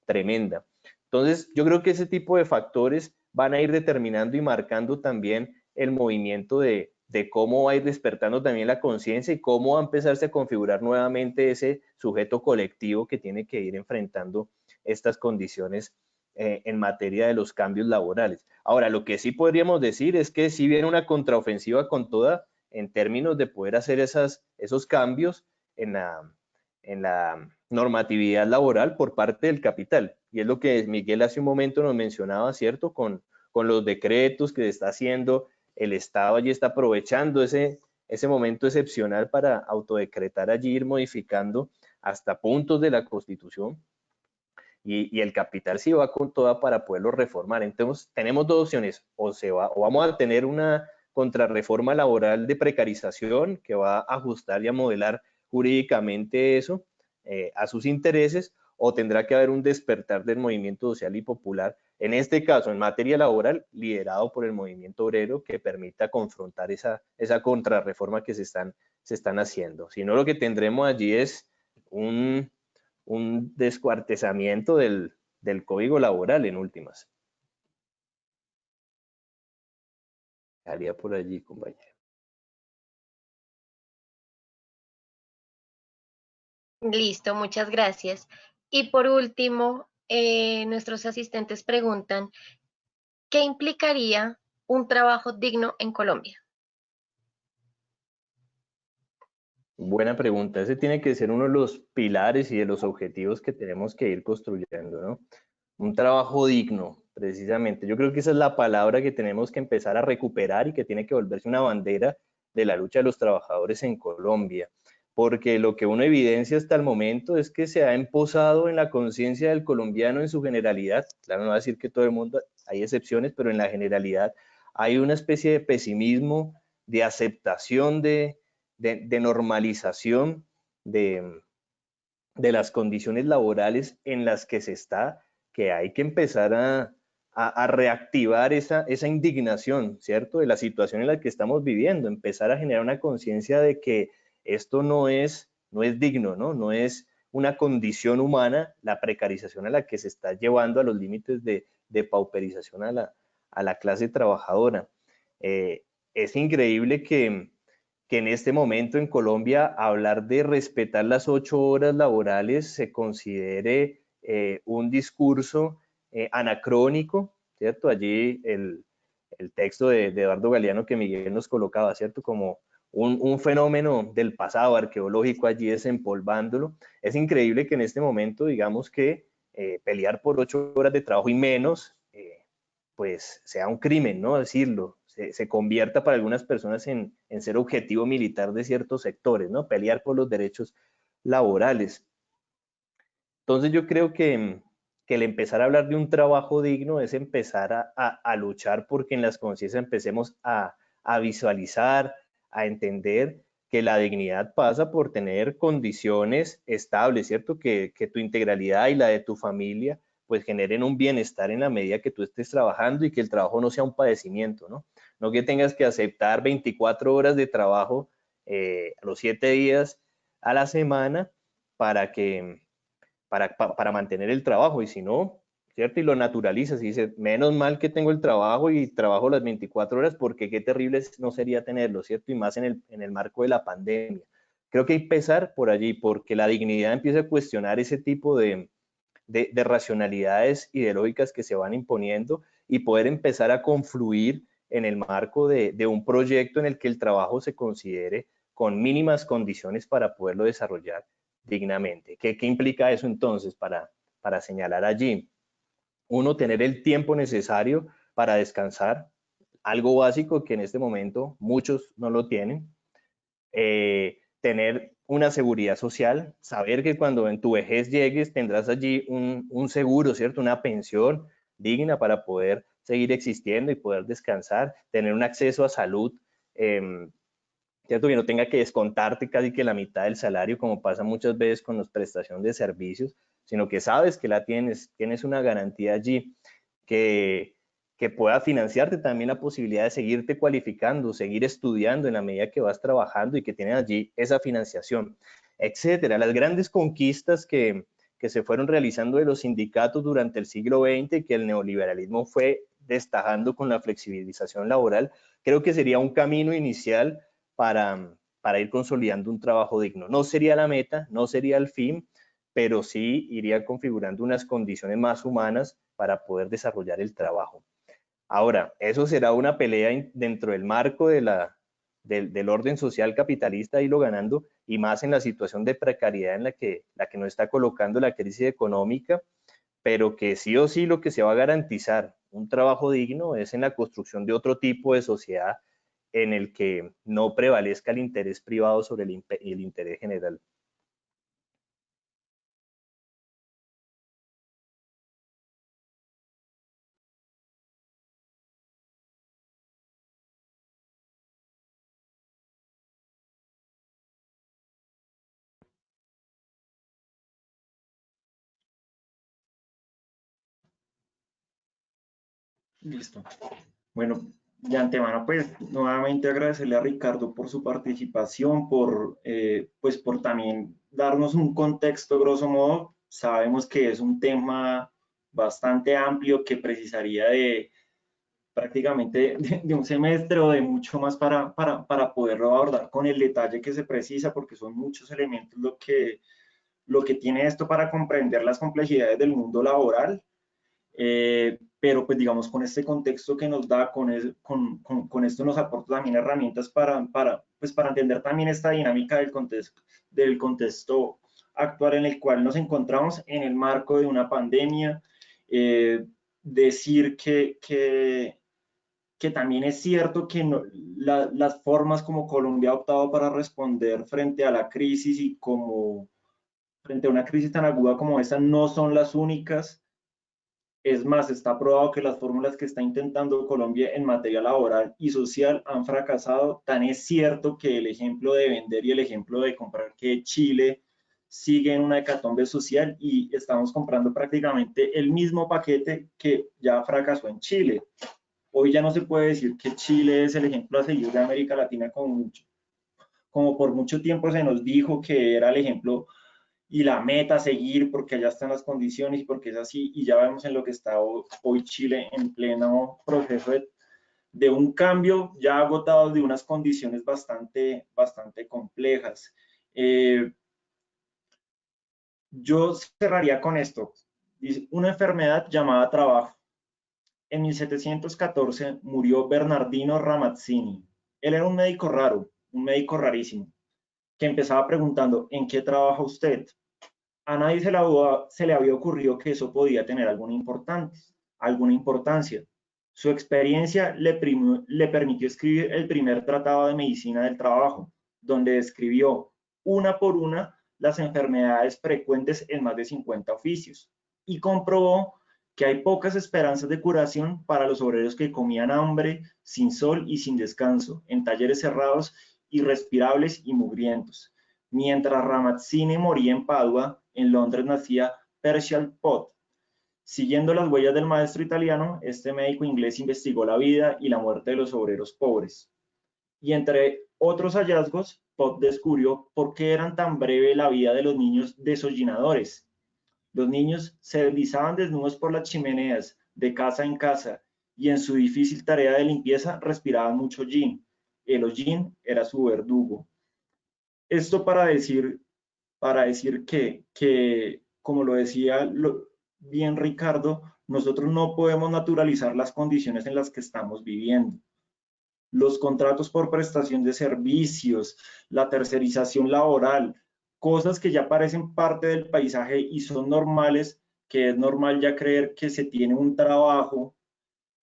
tremenda. Entonces, yo creo que ese tipo de factores van a ir determinando y marcando también el movimiento de cómo va a ir despertando también la conciencia y cómo va a empezarse a configurar nuevamente ese sujeto colectivo que tiene que ir enfrentando estas condiciones en materia de los cambios laborales. Ahora, lo que sí podríamos decir es que si viene una contraofensiva con toda, en términos de poder hacer esos cambios en la normatividad laboral por parte del capital. Y es lo que Miguel hace un momento nos mencionaba, ¿cierto? Con los decretos que está haciendo el Estado, allí está aprovechando ese momento excepcional para autodecretar allí, ir modificando hasta puntos de la Constitución, y el capital sí va con toda para poderlo reformar. Entonces tenemos dos opciones: o vamos a tener una contrarreforma laboral de precarización que va a ajustar y a modelar jurídicamente eso a sus intereses, o tendrá que haber un despertar del movimiento social y popular, en este caso en materia laboral, liderado por el movimiento obrero, que permita confrontar esa contrarreforma que se están haciendo. Si no, lo que tendremos allí es un descuartizamiento del del Código Laboral en últimas. Haría por allí, compañero. Listo, muchas gracias. Y por último, nuestros asistentes preguntan, ¿qué implicaría un trabajo digno en Colombia? Buena pregunta. Ese tiene que ser uno de los pilares y de los objetivos que tenemos que ir construyendo, ¿no? Un trabajo digno, precisamente. Yo creo que esa es la palabra que tenemos que empezar a recuperar y que tiene que volverse una bandera de la lucha de los trabajadores en Colombia. Porque lo que uno evidencia hasta el momento es que se ha emposado en la conciencia del colombiano en su generalidad. Claro, no va a decir que todo el mundo, hay excepciones, pero en la generalidad hay una especie de pesimismo, de aceptación de normalización de las condiciones laborales en las que se está, que hay que empezar a reactivar esa indignación, ¿cierto? De la situación en la que estamos viviendo, empezar a generar una conciencia de que esto no es digno, ¿no? No es una condición humana la precarización a la que se está llevando a los límites de pauperización a la clase trabajadora. Es increíble que en este momento en Colombia hablar de respetar las 8 horas laborales se considere un discurso anacrónico, ¿cierto? Allí el texto de Eduardo Galeano que Miguel nos colocaba, ¿cierto? Como un fenómeno del pasado arqueológico allí desempolvándolo. Es increíble que en este momento digamos que pelear por 8 horas de trabajo y menos, pues sea un crimen, ¿no? Decirlo, se convierta para algunas personas en ser objetivo militar de ciertos sectores, ¿no? Pelear por los derechos laborales. Entonces yo creo que el empezar a hablar de un trabajo digno es empezar a luchar porque en las conciencias empecemos a visualizar, a entender que la dignidad pasa por tener condiciones estables, ¿cierto? Que tu integralidad y la de tu familia pues generen un bienestar en la medida que tú estés trabajando y que el trabajo no sea un padecimiento, ¿no? No que tengas que aceptar 24 horas de trabajo a los 7 días a la semana para mantener el trabajo, y si no, ¿cierto? Y lo naturalizas y dices, menos mal que tengo el trabajo y trabajo las 24 horas porque qué terrible no sería tenerlo, ¿cierto? Y más en el marco de la pandemia. Creo que hay que empezar por allí, porque la dignidad empieza a cuestionar ese tipo de racionalidades ideológicas que se van imponiendo y poder empezar a confluir en el marco de un proyecto en el que el trabajo se considere con mínimas condiciones para poderlo desarrollar dignamente. ¿Qué implica eso entonces para señalar allí? Uno, tener el tiempo necesario para descansar, algo básico que en este momento muchos no lo tienen. Tener una seguridad social, saber que cuando en tu vejez llegues tendrás allí un seguro, ¿cierto? Una pensión digna para poder seguir existiendo y poder descansar, tener un acceso a salud, ¿cierto? Que no tenga que descontarte casi que la mitad del salario, como pasa muchas veces con las prestaciones de servicios, sino que sabes que la tienes una garantía allí, que pueda financiarte también la posibilidad de seguirte cualificando, seguir estudiando en la medida que vas trabajando y que tienes allí esa financiación, etcétera. Las grandes conquistas que se fueron realizando de los sindicatos durante el siglo XX y que el neoliberalismo fue destajando con la flexibilización laboral, creo que sería un camino inicial para ir consolidando un trabajo digno. No sería la meta, no sería el fin, pero sí iría configurando unas condiciones más humanas para poder desarrollar el trabajo. Ahora, eso será una pelea dentro del marco del orden social capitalista, irlo ganando, y más en la situación de precariedad en la que nos está colocando la crisis económica, pero que sí o sí lo que se va a garantizar un trabajo digno es en la construcción de otro tipo de sociedad en el que no prevalezca el interés privado sobre el interés general. Listo. Bueno, de antemano, pues nuevamente agradecerle a Ricardo por su participación, pues por también darnos un contexto, grosso modo. Sabemos que es un tema bastante amplio que precisaría de prácticamente de un semestre o de mucho más para poderlo abordar con el detalle que se precisa, porque son muchos elementos lo que tiene esto para comprender las complejidades del mundo laboral. Pero pues digamos con este contexto que nos da, con esto nos aporta también herramientas pues para entender también esta dinámica del contexto actual en el cual nos encontramos en el marco de una pandemia. Decir que también es cierto que no, las formas como Colombia ha optado para responder frente a la crisis y como frente a una crisis tan aguda como esta no son las únicas. Es más, está probado que las fórmulas que está intentando Colombia en materia laboral y social han fracasado. Tan es cierto que el ejemplo de vender y el ejemplo de comprar que Chile sigue en una hecatombe social y estamos comprando prácticamente el mismo paquete que ya fracasó en Chile. Hoy ya no se puede decir que Chile es el ejemplo a seguir de América Latina como por mucho tiempo se nos dijo que era el ejemplo y la meta a seguir porque allá están las condiciones y porque es así, y ya vemos en lo que está hoy Chile en pleno proceso de un cambio ya agotado de unas condiciones bastante complejas. Yo cerraría con esto. Dice, una enfermedad llamada trabajo. En 1714 murió Bernardino Ramazzini. Él era un médico raro, un médico rarísimo, que empezaba preguntando, ¿en qué trabaja usted? A nadie se le había ocurrido que eso podía tener alguna importancia. Su experiencia le permitió escribir el primer tratado de medicina del trabajo, donde describió una por una las enfermedades frecuentes en más de 50 oficios y comprobó que hay pocas esperanzas de curación para los obreros que comían hambre, sin sol y sin descanso, en talleres cerrados, irrespirables y mugrientos. Mientras Ramazzini moría en Padua, en Londres nacía Percival Pott. Siguiendo las huellas del maestro italiano, este médico inglés investigó la vida y la muerte de los obreros pobres. Y entre otros hallazgos, Pott descubrió por qué eran tan breve la vida de los niños desollinadores. Los niños se deslizaban desnudos por las chimeneas, de casa en casa, y en su difícil tarea de limpieza respiraban mucho gin. El hollín era su verdugo. Esto para decir que como lo decía bien Ricardo, nosotros no podemos naturalizar las condiciones en las que estamos viviendo. Los contratos por prestación de servicios, la tercerización laboral, cosas que ya parecen parte del paisaje y son normales, que es normal ya creer que se tiene un trabajo,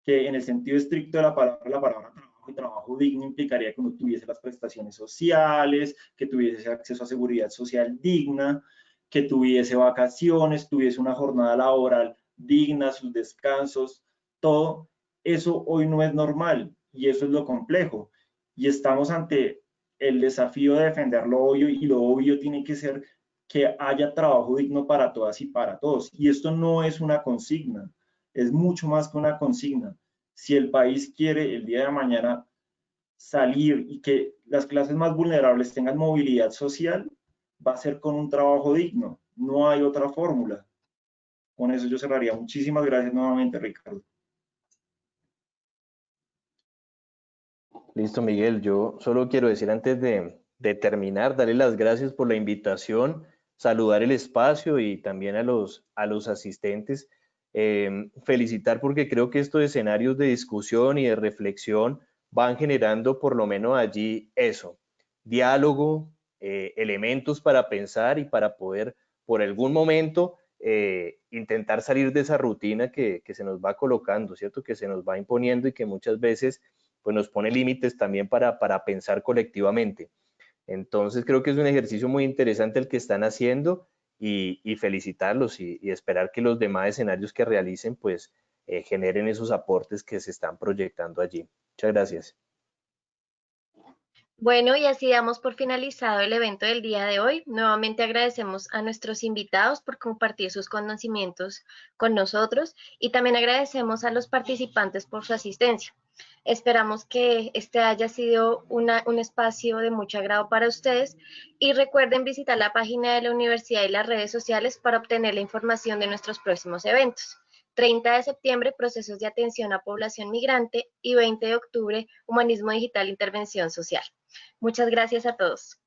que en el sentido estricto de la palabra trabajo y trabajo digno implicaría que uno tuviese las prestaciones sociales, que tuviese acceso a seguridad social digna, que tuviese vacaciones, tuviese una jornada laboral digna, sus descansos, todo eso hoy no es normal y eso es lo complejo. Y estamos ante el desafío de defender lo obvio y lo obvio tiene que ser que haya trabajo digno para todas y para todos. Y esto no es una consigna, es mucho más que una consigna. Si el país quiere el día de mañana salir y que las clases más vulnerables tengan movilidad social, va a ser con un trabajo digno. No hay otra fórmula. Con eso yo cerraría. Muchísimas gracias nuevamente, Ricardo. Listo, Miguel. Yo solo quiero decir antes de terminar, darle las gracias por la invitación, saludar el espacio y también a los asistentes. Felicitar porque creo que estos escenarios de discusión y de reflexión van generando por lo menos allí eso, diálogo, elementos para pensar y para poder por algún momento intentar salir de esa rutina que se nos va colocando, ¿cierto? Que se nos va imponiendo y que muchas veces pues nos pone límites también para pensar colectivamente. Entonces creo que es un ejercicio muy interesante el que están haciendo y felicitarlos y esperar que los demás escenarios que realicen pues generen esos aportes que se están proyectando allí. Muchas gracias. Bueno, y así damos por finalizado el evento del día de hoy. Nuevamente agradecemos a nuestros invitados por compartir sus conocimientos con nosotros y también agradecemos a los participantes por su asistencia. Esperamos que este haya sido un espacio de mucho agrado para ustedes y recuerden visitar la página de la universidad y las redes sociales para obtener la información de nuestros próximos eventos. 30 de septiembre, procesos de atención a población migrante, y 20 de octubre, humanismo digital, intervención social. Muchas gracias a todos.